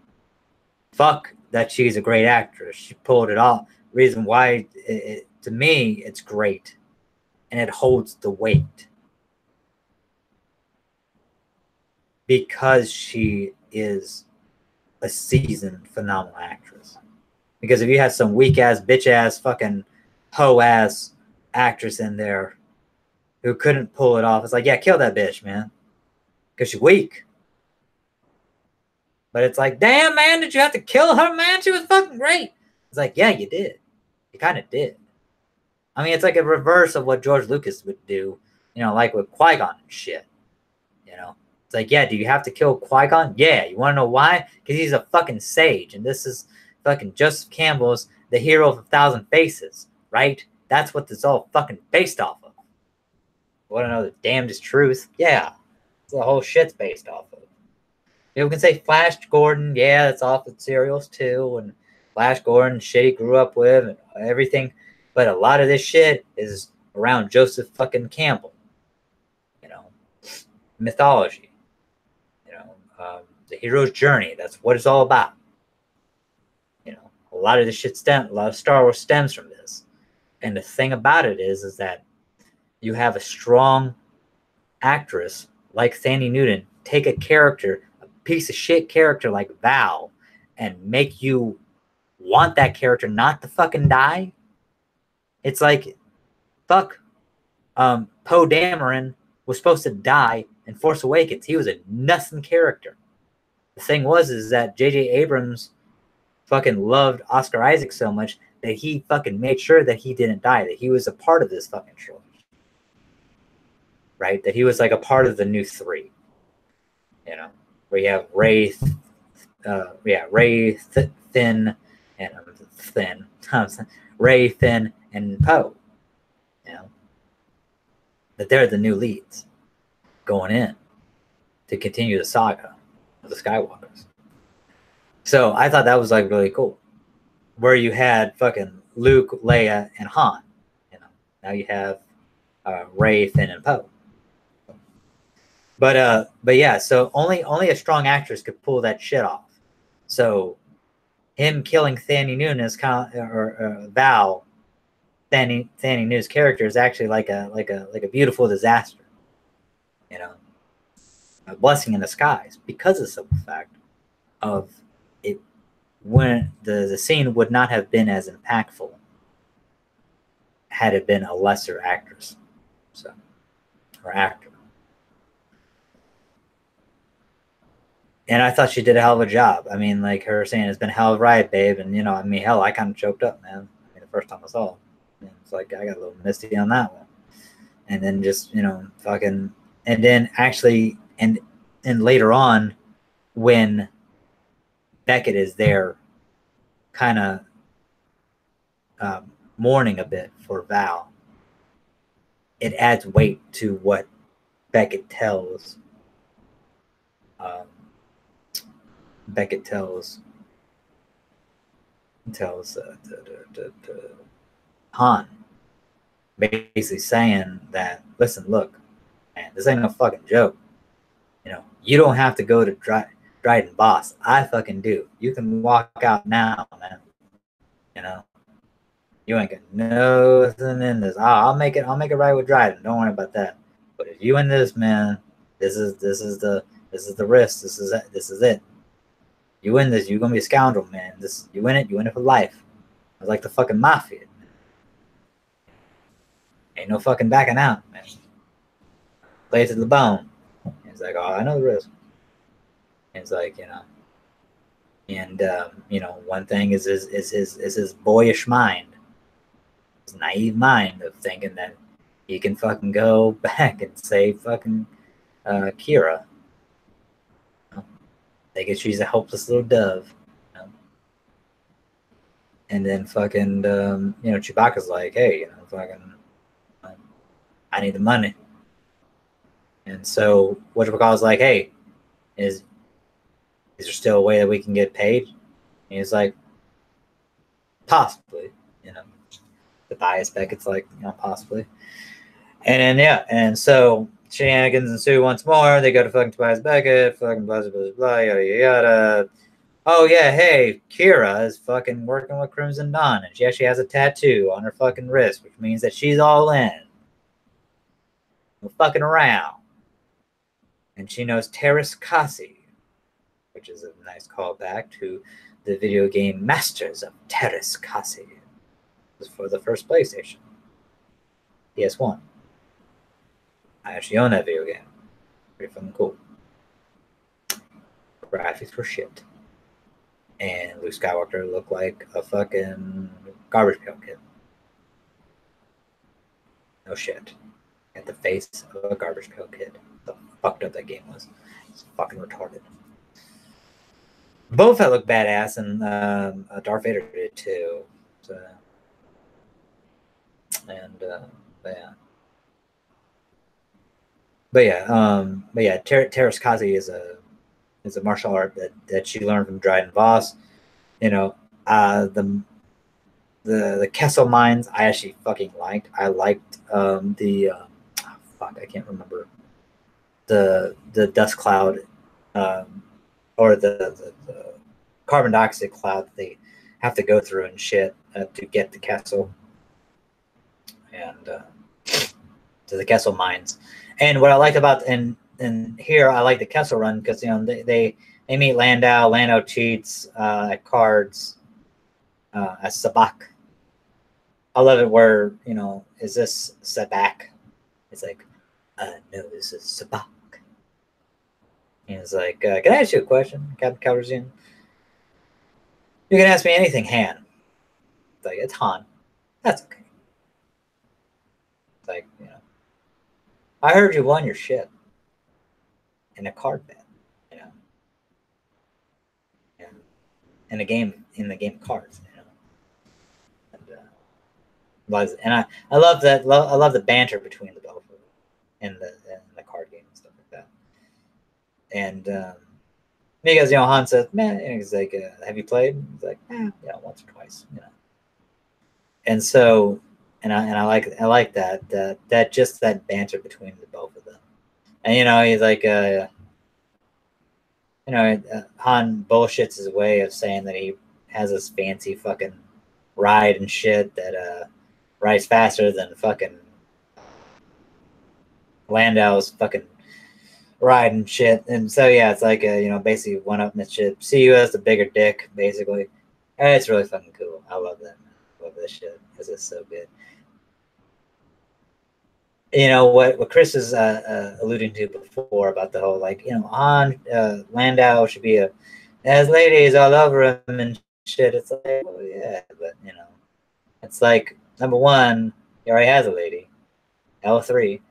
Fuck that she's a great actress. She pulled it off. Reason why, to me, it's great and it holds the weight because she is a seasoned, phenomenal actress. Because if you had some weak ass, bitch ass, fucking hoe ass actress in there who couldn't pull it off, it's like, yeah, kill that bitch, man, because she's weak. But it's like, damn, man, did you have to kill her, man? She was fucking great. It's like, yeah, you did. You kind of did. I mean, it's like a reverse of what George Lucas would do, you know, like with Qui-Gon and shit. You know, it's like, yeah, do you have to kill Qui-Gon? Yeah. You want to know why? Because he's a fucking sage, and this is fucking Joseph Campbell's The Hero of a Thousand Faces, right? That's what this all fucking based off of. Want to know the damnedest truth? Yeah. The whole shit's based off of. People can say Flash Gordon, yeah, that's off the serials too, and Flash Gordon, shit he grew up with, and everything. But a lot of this shit is around Joseph fucking Campbell. You know, mythology. You know, the hero's journey. That's what it's all about. You know, a lot of this shit a lot of Star Wars stems from this. And the thing about it is that you have a strong actress like Thandie Newton take a character, a piece of shit character like Val, and make you want that character not to fucking die. It's like, fuck, Poe Dameron was supposed to die in Force Awakens. He was a nothing character. The thing is that J.J. Abrams fucking loved Oscar Isaac so much that he fucking made sure that he didn't die, that he was a part of this fucking trilogy. Right? That he was like a part of the new three. You know, where you have Rey, Finn, and Rey, Finn, and Poe. You know, that they're the new leads going in to continue the saga of the Skywalkers. So I thought that was like really cool, where you had fucking Luke, Leia, and Han. You know, now you have Rey, Finn, and Poe. But yeah, so only a strong actress could pull that shit off. So him killing Thandie Newton is kind of, or Val, Thandie Newton's character is actually like a beautiful disaster. You know, a blessing in disguise, because of the simple fact of it, when the scene would not have been as impactful had it been a lesser actress, so, or actor. And I thought she did a hell of a job. I mean, like her saying, it's been a hell of a ride, babe. And, you know, I mean, hell, I kind of choked up, man. I mean, the first time I saw it. It's like, I got a little misty on that one. And then just, you know, fucking, and then actually, and later on, when Beckett is there, kind of mourning a bit for Val, it adds weight to what Beckett tells. Beckett tells Han, basically saying that, listen, look, man, this ain't no fucking joke. You know, you don't have to go to Dryden Boss. I fucking do. You can walk out now, man. You know, you ain't got nothing in this. I'll make it right with Dryden. Don't worry about that. But if you in this, man, this is the risk. This is it. You win this, you're gonna be a scoundrel, man. You win it for life. It's like the fucking mafia. Ain't no fucking backing out, man. Play it to the bone. And it's like, oh, I know the risk. And it's like, you know, and you know, one thing is his boyish mind, his naive mind of thinking that he can fucking go back and save fucking Kira. Thinking she's a helpless little dove, you know? And then fucking, you know, Chewbacca's like, hey, you know, fucking, I need the money. And so whatchamacallit's like, hey, is there still a way that we can get paid? And he's like, possibly, you know. The bias Beckett's like, you know, possibly. And then, yeah, and so shenanigans ensue once more. They go to fucking Tobias Beckett, fucking blah, blah, blah, blah, yada, yada. Oh, yeah, hey, Kira is fucking working with Crimson Dawn, and she actually has a tattoo on her fucking wrist, which means that she's all in. No fucking around. And she knows Terrace Kasi, which is a nice callback to the video game Masters of Terrace Kasi. It was for the first PlayStation. PS1. I actually own that video game. Pretty fucking cool. Graphics were shit. And Luke Skywalker looked like a fucking garbage pail kid. No shit. At the face of a garbage pail kid. So fucked up that game was. It's fucking retarded. Both that looked badass, and Darth Vader did too. So, and but yeah, Terrace Kazi is a martial art that she learned from Dryden Voss. You know, the Kessel mines I actually fucking liked. I liked I can't remember the dust cloud, or the carbon dioxide cloud that they have to go through and shit to get the Kessel, and to the Kessel mines. And what I liked about and here I like the Kessel run because they meet Landau. Landau cheats at cards at Sabak. I love it where is this Sabak? It's like, no, this is Sabak. And it's like, can I ask you a question, Captain Calrissian? You can ask me anything, Han. It's like, it's Han. That's okay. It's like, I heard you won your shit in a card bet, and in the game cards, and I love that. I love the banter between the both of them in the card game and stuff like that. And because Han says, man, he's like, have you played? He's like, yeah, once or twice, And so, and I like that just that banter between the both of them. And he's like, Han bullshits his way of saying that he has this fancy fucking ride and shit that rides faster than fucking Landau's fucking ride and shit. And so yeah, it's like basically one-upmanship. See you as the bigger dick, basically. And it's really fucking cool. I love that, man. I love this shit because it's so good. What Chris is alluding to before about the whole Han Landau should be has ladies all over him and shit. It's like, well, yeah, but it's like, number one, he already has a lady, L3.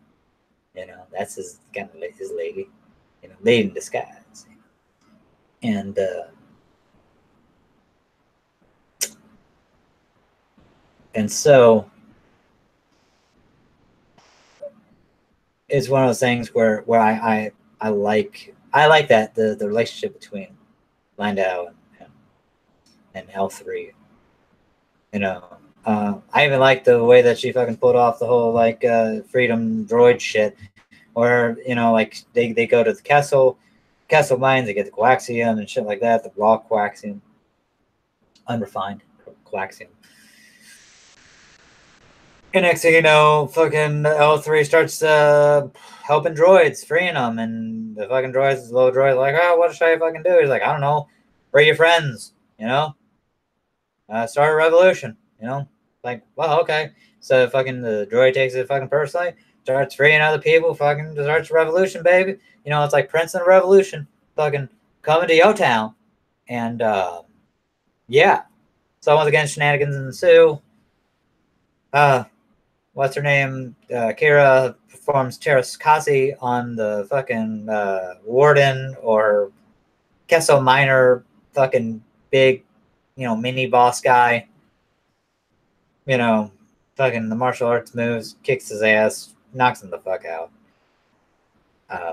That's his kind of his lady, lady in disguise, and so. It's one of those things where I like that the relationship between Landau and L3. I even like the way that she fucking pulled off the whole freedom droid shit, where they go to the Kessel mines, they get the coaxium and shit like that, the raw coaxium, unrefined coaxium. And next thing you know, fucking L3 starts helping droids, freeing them, and the fucking droids, the little droid's like, oh, what should I fucking do? He's like, I don't know, free your friends, start a revolution, like, well, okay. So fucking the droid takes it fucking personally, starts freeing other people, fucking starts a revolution, baby. It's like Prince and Revolution, fucking coming to your town, and yeah. So once again, shenanigans ensue. What's her name? Kira performs Terrace Kasi on the fucking warden or Kessel Minor fucking big, mini boss guy. Fucking the martial arts moves, kicks his ass, knocks him the fuck out.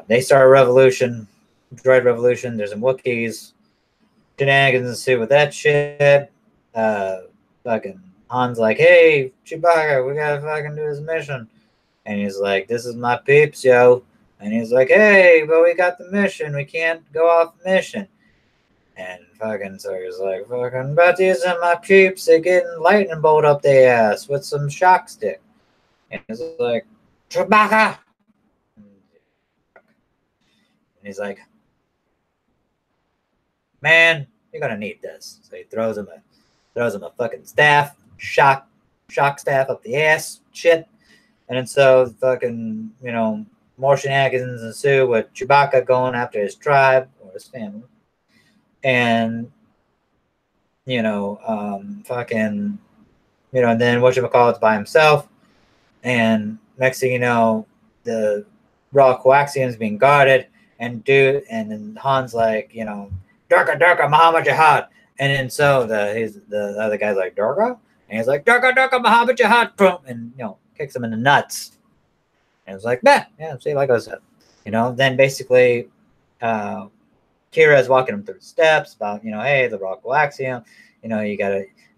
They start a revolution, droid revolution. There's some Wookiees. Shenanigans ensue with that shit. Fucking Han's like, hey, Chewbacca, we gotta fucking do this mission. And he's like, this is my peeps, yo. And he's like, hey, but we got the mission. We can't go off mission. And fucking so he's like, fucking, but these are my peeps. They're getting lightning bolt up their ass with some shock stick. And he's like, Chewbacca, And he's like, man, you're gonna need this. So he throws him a fucking staff, shock staff up the ass, shit. And then so fucking, more shenanigans ensue with Chewbacca going after his tribe or his family. And, fucking, and then whatchamacallit's by himself. And next thing you know, the raw coaxium's being guarded. And then Han's like, Durka, Muhammad Jihad. And then so the other guy's like, Durka? And he's like, Durka, Muhammad Jihad. Boom. And, kicks him in the nuts. And it's like, yeah, see, like I said. Then basically, Kira's walking him through the steps about, hey, the raw coaxium,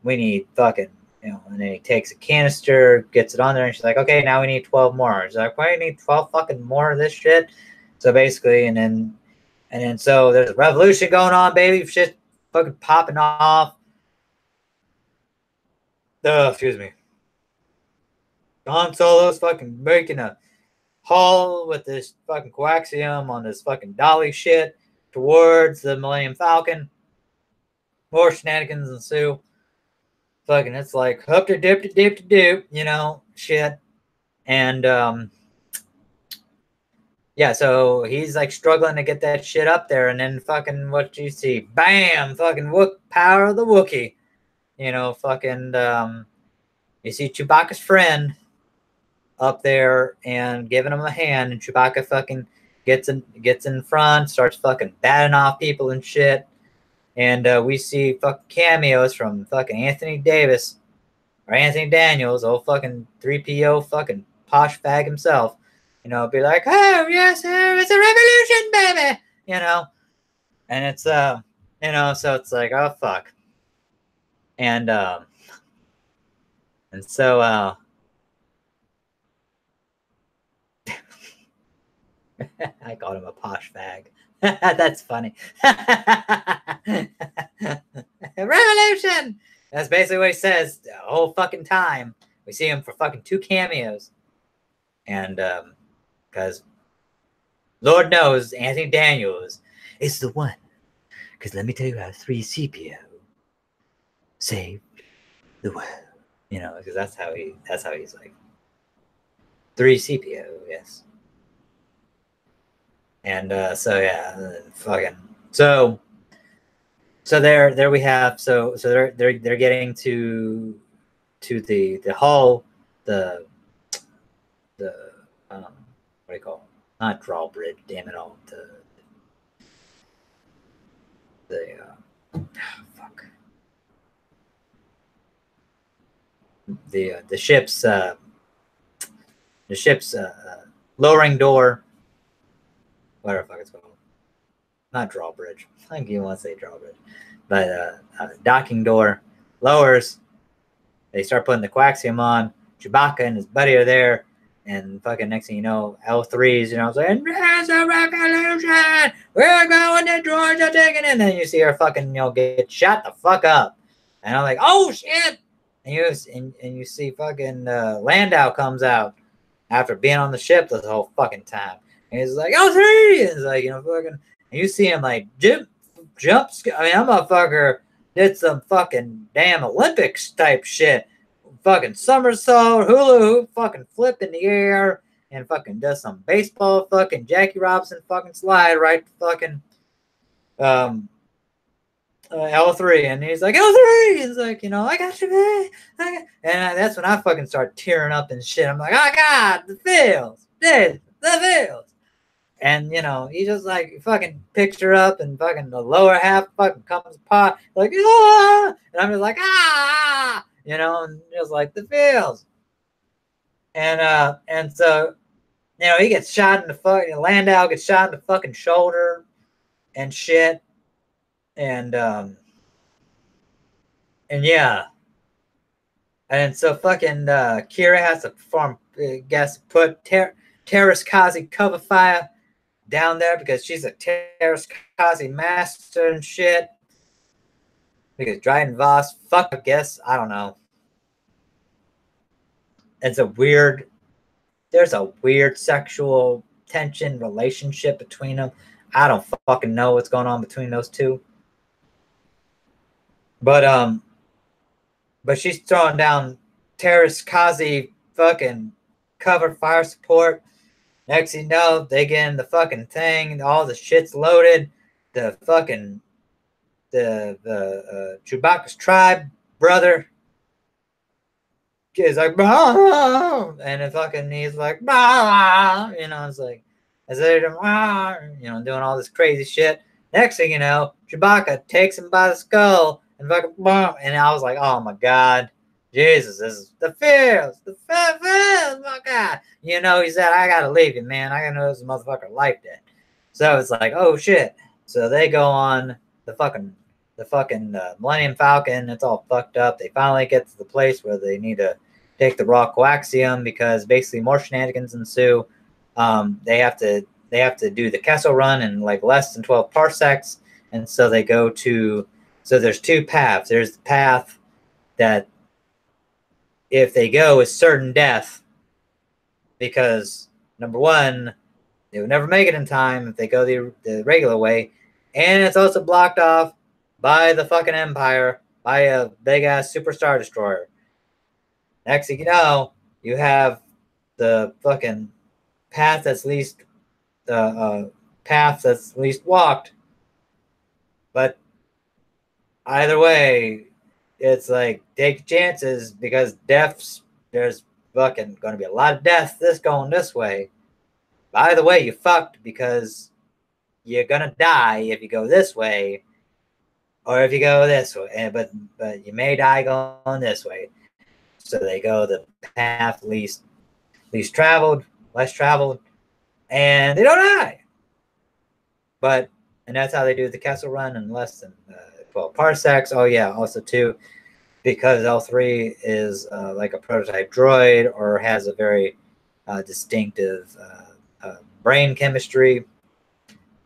we need fucking, and then he takes a canister, gets it on there, and she's like, okay, now we need 12 more. She's like, why do you need 12 fucking more of this shit? So basically, and then so there's a revolution going on, baby. Shit fucking popping off. Excuse me. Han Solo's fucking making a haul with this fucking coaxium on this fucking dolly shit towards the Millennium Falcon. More shenanigans ensue. Fucking, it's like hoop to dip to dip to doop, shit. And yeah, so he's like struggling to get that shit up there, and then fucking what you see? Bam! Fucking power of the Wookiee. Fucking you see Chewbacca's friend up there and giving him a hand, and Chewbacca fucking gets in front, starts fucking batting off people and shit. And we see fucking cameos from fucking Anthony Davis or Anthony Daniels, old fucking 3PO fucking posh fag himself. Be like, oh yes, it's a revolution, baby. And it's so it's like, oh fuck. And so I called him a posh fag. That's funny. Revolution! That's basically what he says the whole fucking time. We see him for fucking 2 cameos. And because Lord knows Anthony Daniels is the one. Because let me tell you how 3CPO saved the world. Because that's how he's like. 3CPO, yes. And so yeah, fucking so there we have so they're getting to the hull, the what do you call it? Not drawbridge, damn it all, fuck, the ship's lowering door. Whatever the fuck it's called. Not drawbridge. I think you want to say drawbridge. But docking door lowers. They start putting the coaxium on. Chewbacca and his buddy are there. And fucking next thing you know, L3s, saying, there's a revolution! We're going to Georgia taking it. And then you see her fucking, get shot the fuck up. And I'm like, oh shit! And you see fucking Landau comes out after being on the ship this whole fucking time. And he's like, L3! And it's like, fucking, and you see him like jump. I mean, that motherfucker did some fucking damn Olympics type shit. Fucking somersault, hula hoop, fucking flip in the air, and fucking does some baseball fucking Jackie Robinson fucking slide right to fucking L3. And he's like, L3! He's like, I got you, man. And that's when I fucking start tearing up and shit. I'm like, oh God, the feels. The feels. And, he just like fucking picks her up and fucking the lower half fucking comes apart. Like, ah! And I'm just like, ah! And just like the feels. And so, he gets shot in the fucking, Landau gets shot in the fucking shoulder and shit. And yeah. And so fucking Kira has to perform, put Terrace Kazi cover fire down there because she's a Terrace Kazi master and shit. Because Dryden Voss, fuck, I guess, I don't know. There's a weird sexual tension relationship between them. I don't fucking know what's going on between those two. But she's throwing down terrorist Kazi fucking cover fire support. Next thing you know, they get in the fucking thing, all the shit's loaded. The fucking Chewbacca's tribe brother is like, bah! And the fucking he's like, bah! You know, it's like, as they're doing all this crazy shit. Next thing you know, Chewbacca takes him by the skull and fucking boom. And I was like, oh my god, Jesus, this is the feels, my god. You know, he said, I gotta leave you, man. I gotta know this motherfucker like that. So it's like, oh shit. So they go on the fucking Millennium Falcon. It's all fucked up. They finally get to the place where they need to take the raw coaxium because basically more shenanigans ensue. They have to do the Kessel Run in like less than 12 parsecs, and so they go to. So there's two paths. There's the path that if they go is certain death, because number one, they would never make it in time if they go the regular way, and it's also blocked off by the fucking Empire, by a big ass super star destroyer. Next thing you know, you have the fucking path that's least walked. But either way, it's like take chances because there's fucking gonna be a lot of death this going this way. By the way, you fucked because you're gonna die if you go this way, or if you go this way. But you may die going this way. So they go the path least traveled, less traveled, and they don't die. And that's how they do the Kessel Run in less than 12 parsecs. Oh yeah, also too, because L3 is like a prototype droid or has a very distinctive brain chemistry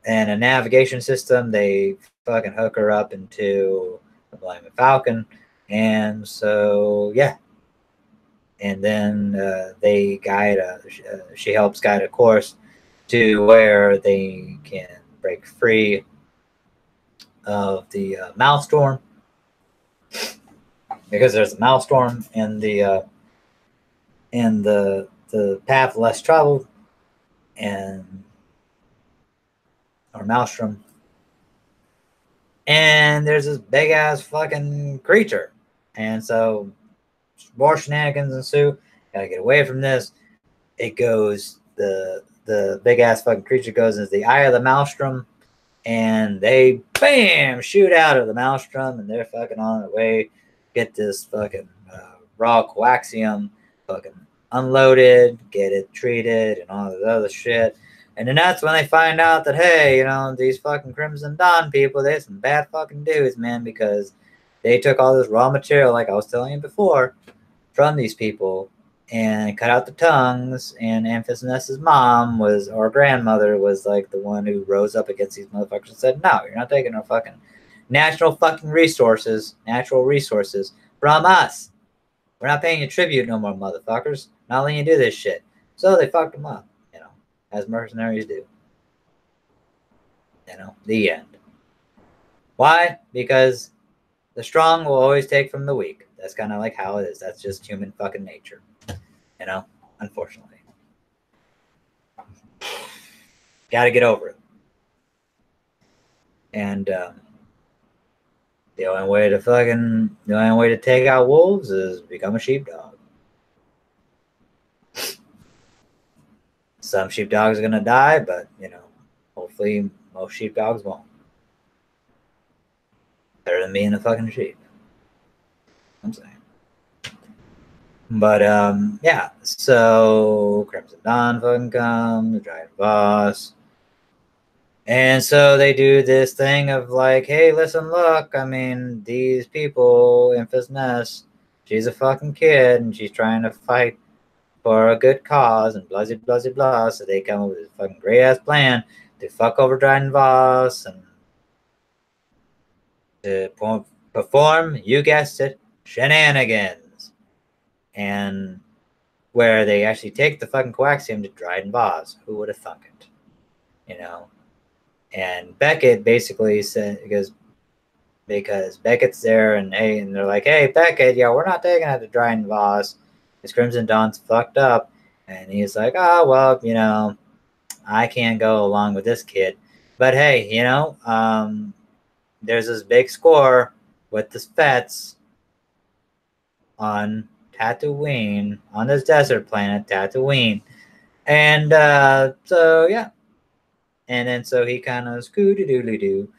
and a navigation system. They fucking hook her up into the Millennium Falcon, and so yeah. And then they guide. She helps guide a course to where they can break free of the Maelstrom, because there's a Maelstrom in the path less traveled, or Maelstrom, and there's this big ass fucking creature, and so more shenanigans ensue. Gotta get away from this. It goes the big ass fucking creature goes into the eye of the Maelstrom, and they bam shoot out of the Maelstrom, and they're fucking on their way. Get this fucking raw coaxium fucking unloaded, get it treated, and all this other shit. And then that's when they find out that, hey, these fucking Crimson Dawn people, they're some bad fucking dudes, man, because they took all this raw material, like I was telling you before, from these people and cut out the tongues. And Amphis Ness's mom or grandmother was like the one who rose up against these motherfuckers and said, no, you're not taking our fucking natural resources from us. We're not paying you tribute no more, motherfuckers. Not letting you do this shit. So they fucked them up, as mercenaries do. The end. Why? Because the strong will always take from the weak. That's kind of like how it is. That's just human fucking nature. Unfortunately. Gotta get over it. And the only way to take out wolves is become a sheepdog. Some sheepdogs are gonna die, but hopefully most sheepdogs won't. Better than being a fucking sheep. I'm saying. But yeah, so Crimson Dawn fucking comes, the Giant Boss. And so they do this thing of like, hey, listen, look, I mean, these people, Amphis Ness, she's a fucking kid and she's trying to fight for a good cause and blah, blah, blah, blah. So they come up with a fucking great ass plan to fuck over Dryden Voss and to perform, you guessed it, shenanigans. And where they actually take the fucking coaxium to Dryden Voss. Who would have thunk it? And Beckett basically said, because Beckett's there, and they're like, hey, Beckett, yeah, we're not taking it to Dryden Voss. His Crimson Dawn's fucked up. And he's like, oh, well, you know, I can't go along with this kid. But hey, you know, there's this big score with the Fets on Tatooine, on this desert planet, Tatooine. And so, yeah. And then so he kind of scooty-doodly-doo, you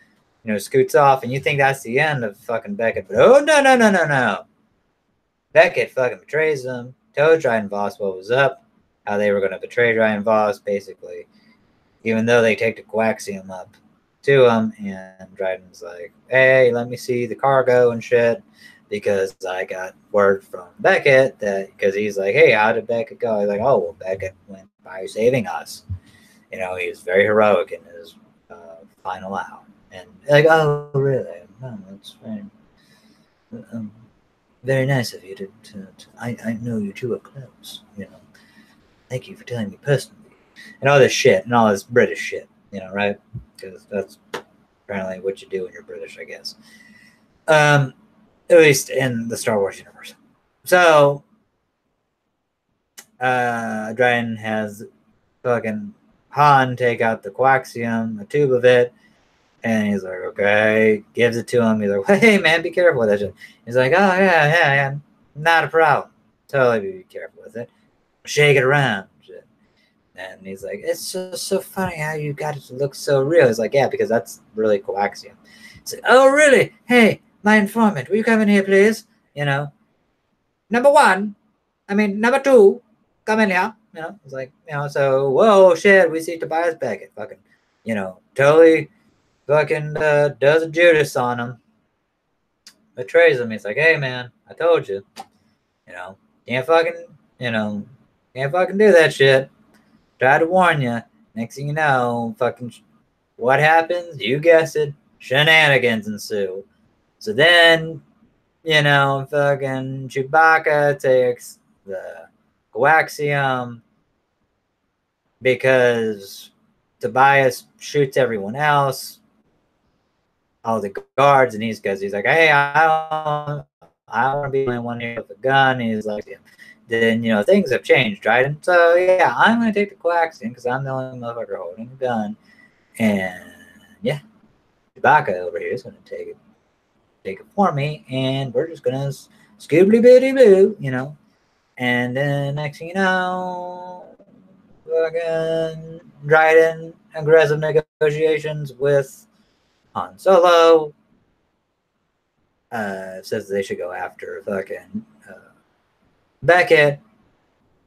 know, scoots off, and you think that's the end of fucking Beckett. But oh, no, no, no, no, no. Beckett fucking betrays them, tells Dryden Voss what was up, how they were going to betray Dryden Voss, basically, even though they take the coaxium up to him. And Dryden's like, hey, let me see the cargo and shit, because I got word from Beckett that, because he's like, hey, how did Beckett go? He's like, oh, well, Beckett went by saving us. You know, he was very heroic in his final hour. And like, oh, really? No, that's fine. Very nice of you to I know you two are close, you know. Thank you for telling me personally. And all this shit, and all this British shit, you know, right? Because that's apparently what you do when you're British, I guess. At least in the Star Wars universe. So, Dryden has fucking Han take out the coaxium, a tube of it, and he's like, okay, gives it to him. He's like, hey, man, be careful with that shit. He's like, oh, yeah, not a problem. Totally be careful with it. Shake it around. Shit. And he's like, it's so funny how you got it to look so real. He's like, yeah, because that's really coaxium. He's like, oh, really? Hey, my informant, will you come in here, please? You know, number two, come in here. You know, it's like, you know, so, whoa, shit, we see Tobias Beckett. Fucking, you know, totally fucking does a Judas on him. Betrays him. He's like, hey, man, I told you. You know, can't fucking do that shit. Tried to warn you. Next thing you know, fucking what happens? You guessed it. Shenanigans ensue. So then, you know, fucking Chewbacca takes the coaxium because Tobias shoots everyone else, all the guards, and he's like, hey, I want to be the only one here with a gun. And he's like, yeah. Then, you know, things have changed, Dryden. So, yeah, I'm going to take the coaxium because I'm the only motherfucker holding a gun. And, yeah, Chewbacca over here is going to take it for me, and we're just going to scoobly-bitty-boo, you know. And then, next thing you know, fucking Dryden, aggressive negotiations with Han Solo. Says they should go after fucking Beckett,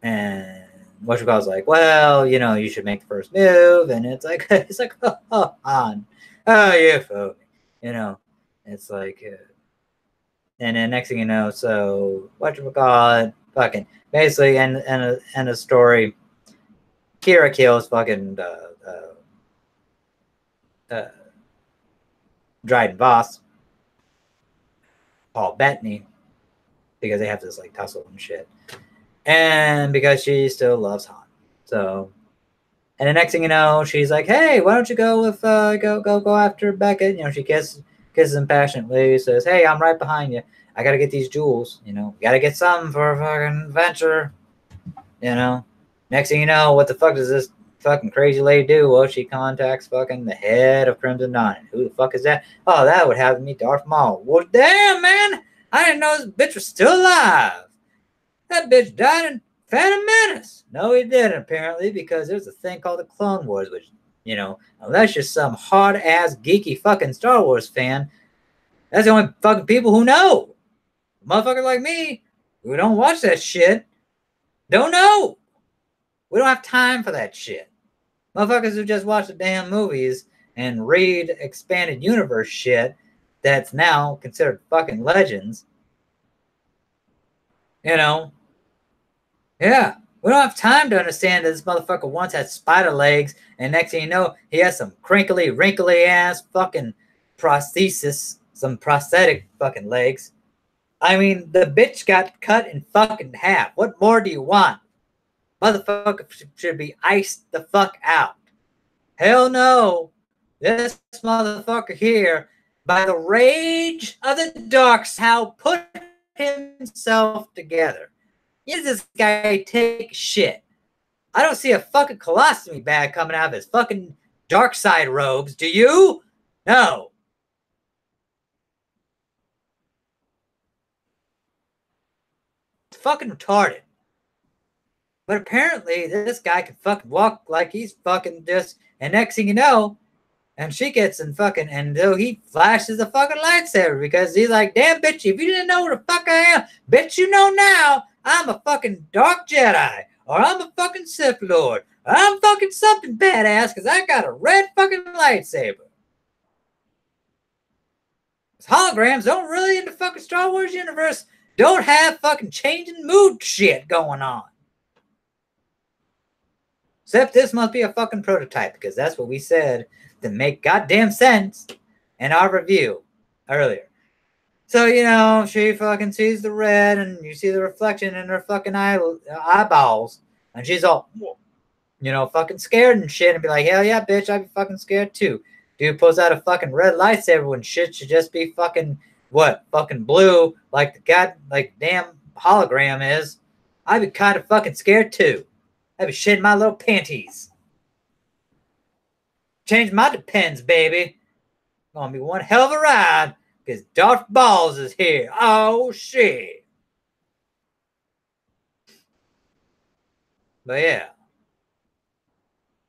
and whatchamacallit's like, well, you know, you should make the first move, and it's like, oh, Han, oh, you fool me, you know, it's like, and then next thing you know, so whatchamacallit, fucking, basically, and a story, Kira kills fucking Dryden Voss, Paul Bettany, because they have this like tussle and shit, and because she still loves Han. So, and the next thing you know, she's like, "Hey, why don't you go with go after Beckett?" You know, she kisses him passionately. Says, "Hey, I'm right behind you. I gotta get these jewels. You know, gotta get some for a fucking venture. You know." Next thing you know, what the fuck does this fucking crazy lady do? Well, she contacts fucking the head of Crimson Dawn. Who the fuck is that? Oh, that would have to be Darth Maul. Well, damn, man. I didn't know this bitch was still alive. That bitch died in Phantom Menace. No, he didn't, apparently, because there's a thing called the Clone Wars, which, you know, unless you're some hard-ass, geeky fucking Star Wars fan, that's the only fucking people who know. Motherfucker like me, who don't watch that shit, don't know. We don't have time for that shit. Motherfuckers who just watch the damn movies and read expanded universe shit that's now considered fucking legends. You know? Yeah. We don't have time to understand that this motherfucker once had spider legs, and next thing you know, he has some crinkly, wrinkly ass fucking prosthesis, some prosthetic fucking legs. I mean, the bitch got cut in fucking half. What more do you want? Motherfucker should be iced the fuck out. Hell no. this motherfucker here, by the rage of the dark, how put himself together. Is this guy take shit? I don't see a fucking colostomy bag coming out of his fucking dark side robes. Do you? No. It's fucking retarded. But apparently this guy can fucking walk like he's fucking just, and next thing you know, and she gets in fucking, and though he flashes a fucking lightsaber because he's like, damn bitch, if you didn't know who the fuck I am, bitch, you know now, I'm a fucking dark Jedi, or I'm a fucking Sith Lord, or I'm fucking something badass because I got a red fucking lightsaber. Holograms don't really in the fucking Star Wars universe don't have fucking changing mood shit going on. Except this must be a fucking prototype because that's what we said to make goddamn sense in our review earlier. So, you know, she fucking sees the red and you see the reflection in her fucking eyeballs. And she's all, you know, fucking scared and shit and be like, hell yeah, bitch, I'd be fucking scared too. Dude pulls out a fucking red lightsaber when shit should just be fucking, what, fucking blue like the god, like damn hologram is. I'd be kind of fucking scared too. I'd be shitting my little panties. Change my depends, baby. Gonna be one hell of a ride because Darth Balls is here. Oh shit. But yeah.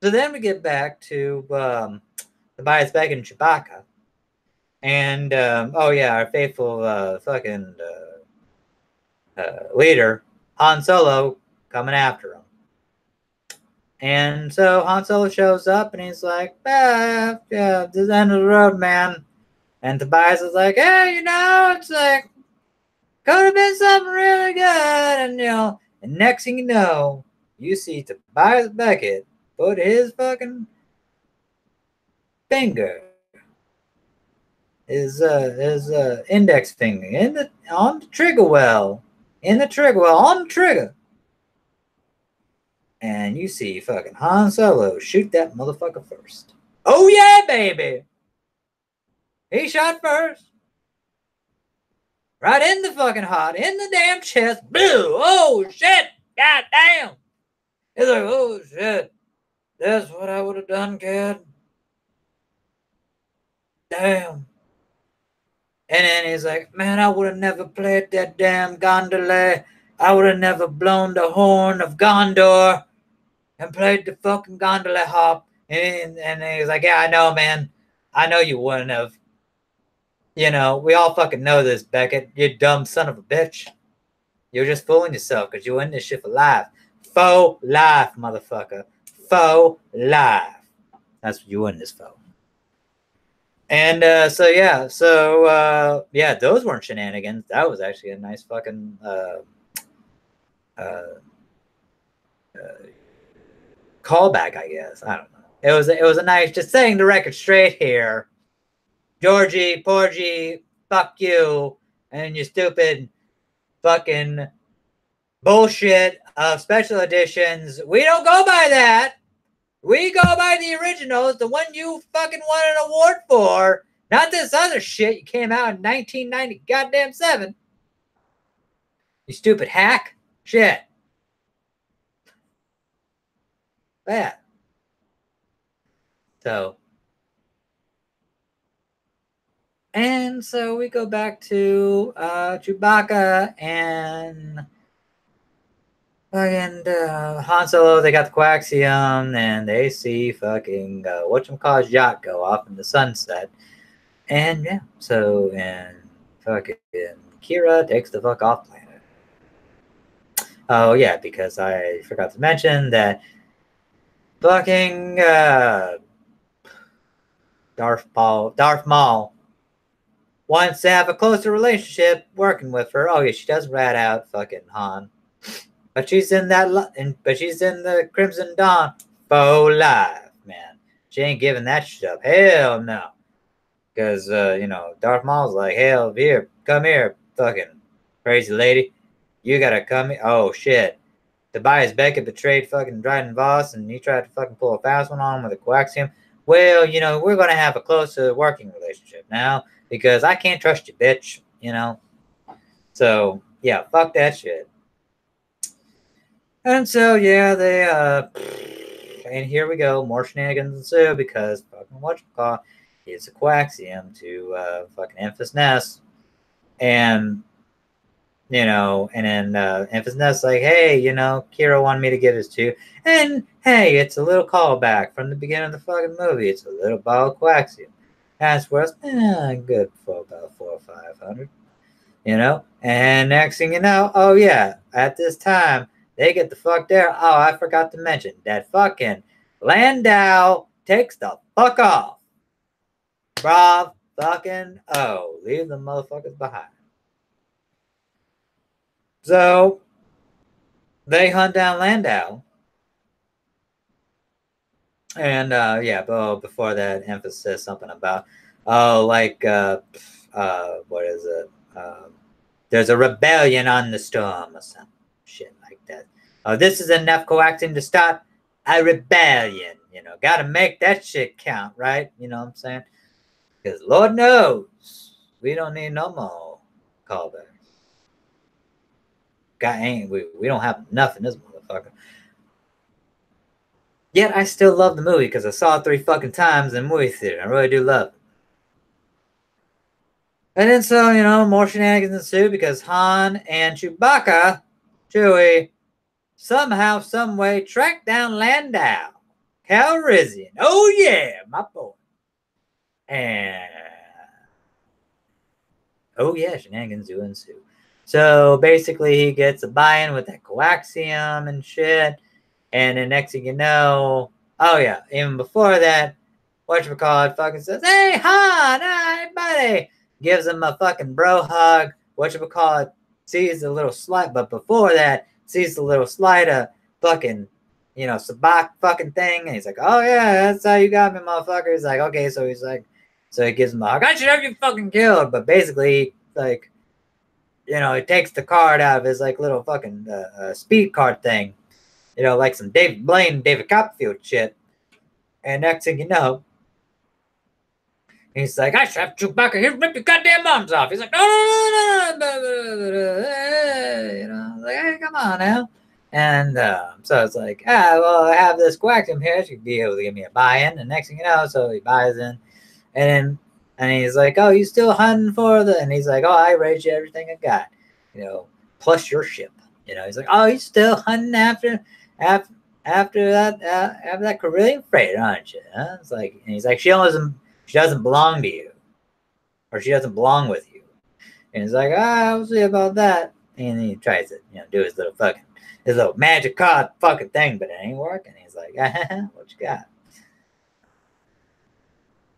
So then we get back to Tobias Beck and Chewbacca. And oh yeah, our faithful fucking leader, Han Solo, coming after him. And so Han Solo shows up and he's like, yeah, this is the end of the road, man. And Tobias is like, hey, you know, it's like, could have been something really good. And, you know, and next thing you know, you see Tobias Beckett put his fucking finger, his index finger on the trigger well, on the trigger. And you see fucking Han Solo shoot that motherfucker first. Oh yeah, baby! He shot first. Right in the fucking heart, in the damn chest. Boo! Oh shit! God damn! He's like, oh shit. That's what I would have done, kid. Damn. And then he's like, man, I would have never played that damn gondola. I would have never blown the horn of Gondor and played the fucking gondola hop. And he's like, yeah, I know, man. I know you wouldn't have. You know, we all fucking know this, Beckett. You dumb son of a bitch. You're just fooling yourself because you're in this shit for life. Faux life, motherfucker. Faux life. That's what you're in this for. And yeah, those weren't shenanigans. That was actually a nice fucking callback, I guess. I don't know. It was a nice, just setting the record straight here. Georgie, Porgy, fuck you, and your stupid fucking bullshit of special editions. We don't go by that. We go by the originals, the one you fucking won an award for, not this other shit you came out in 1990 goddamn 7. You stupid hack. Shit. Bad. And so we go back to Chewbacca and Han Solo. They got the coaxium, and they see fucking whatchamacallit yacht go off in the sunset. And yeah, so and fucking Kira takes the fuck off planet. Oh yeah, because I forgot to mention that fucking Darth Maul wants to have a closer relationship working with her. Oh yeah, she does rat out fucking Han, but she's in the Crimson Dawn faux life, man. She ain't giving that shit up. Hell no, because you know, Darth Maul's like, hell, come here, fucking crazy lady, you gotta come here. Oh shit, Tobias Beckett betrayed fucking Dryden Voss, and he tried to fucking pull a fast one on him with a coaxium. well, we're going to have a closer working relationship now because I can't trust you, bitch, So, yeah, fuck that shit. And so, yeah, and here we go, more shenanigans ensue because fucking whatchamacallit is a coaxium to fucking Enfys Nest. And, and then Enfys Nest's like, hey, Kira wanted me to give this to you. And, hey, it's a little callback from the beginning of the fucking movie. It's a little ball of coaxium. That's worth, good for about 400 or 500. And next thing you know, oh yeah, at this time they get the fuck there. Oh, I forgot to mention that fucking Landau takes the fuck off. Bruh, fucking leave the motherfuckers behind. So they hunt down Landau, and yeah, but before that, Enfys says something about what is it? There's a rebellion on the storm or some shit like that. Oh, this is enough coaxium to start a rebellion. Gotta make that shit count, right? You know what I'm saying? Because Lord knows we don't need no more callbacks. We don't have enough in this motherfucker. Yet I still love the movie because I saw it 3 fucking times in movie theater. I really do love it. And then so, more shenanigans ensue because Han and Chewie, somehow, some way, track down Landau Calrissian. Oh yeah, my boy. And oh yeah, shenanigans do ensue. So basically, he gets a buy-in with that coaxium and shit. And then next thing you know, oh yeah, even before that, whatchamacallit fucking says, hey, Han, hi, buddy. Gives him a fucking bro hug. Whatchamacallit sees the little slide, but before that, sees the little slide of fucking, sabak fucking thing. And he's like, oh yeah, that's how you got me, motherfucker. He's like, okay, so he gives him a hug. I should have you fucking killed. But basically, like, he takes the card out of his like little fucking speed card thing. Like some David Blaine, David Copperfield shit. And next thing you know, he's like, I should have Chewbacca here rip your goddamn arms off. He's like, no. Like, hey, come on now. And so it's like, well, I have this coaxium here. She'd be able to give me a buy-in. And next thing you know, so he buys in. And he's like, oh, you still hunting for the... And he's like, oh, I raised you everything I got. Plus your ship. He's like, oh, you still hunting after that Carillion freighter, aren't you? Huh? It's like, and he's like, she doesn't belong to you, or she doesn't belong with you. And he's like, we'll see about that. And he tries to, do his little magic card fucking thing, but it ain't working. He's like, what you got?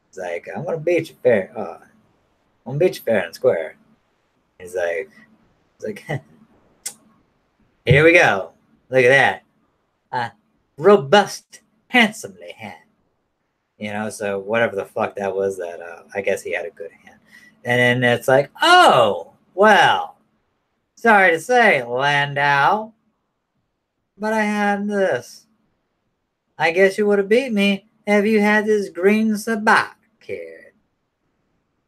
He's like, I'm gonna beat you fair. I'm gonna beat you fair and square. He's like, here we go. Look at that. Robust, handsomely hand. So whatever the fuck that was, that I guess he had a good hand. And then it's like, oh, well, sorry to say, Landau, but I had this. I guess you would have beat me if you had this green sabacc kid.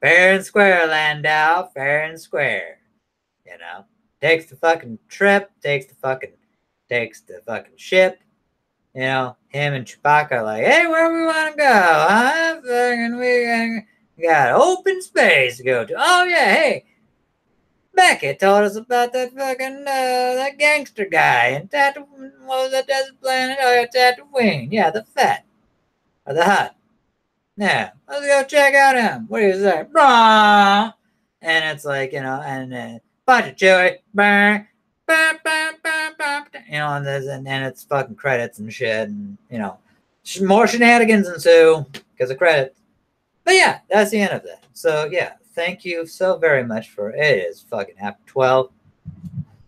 Fair and square, Landau, fair and square. Takes the fucking trip, takes the fucking ship. Him and Chewbacca are like, hey, where we want to go? Huh? Fucking, we got open space to go to. Oh, yeah, hey. Becky told us about that fucking, that gangster guy in Tatooine. What was that desert planet? Oh, yeah, Tatooine. Yeah, the Fett. Or the Hut. Yeah, let's go check out him. What do you say? Blah! And it's like, and bunch of Chewie. Bang. And it's fucking credits and shit, and more shenanigans ensue because of credits. But yeah, that's the end of that. So yeah, thank you so very much for it. It is fucking after 12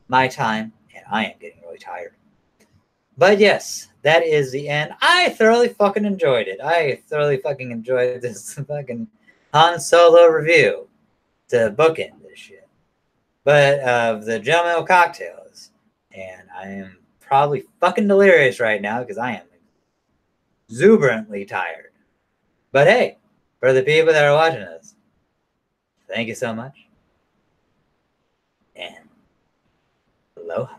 my time, and I am getting really tired. But yes, that is the end. I thoroughly fucking enjoyed it. I thoroughly fucking enjoyed this fucking Han Solo review to bookend this shit. But of the Gel cocktails, and I am probably fucking delirious right now because I am exuberantly tired. But hey, for the people that are watching us, thank you so much. And aloha.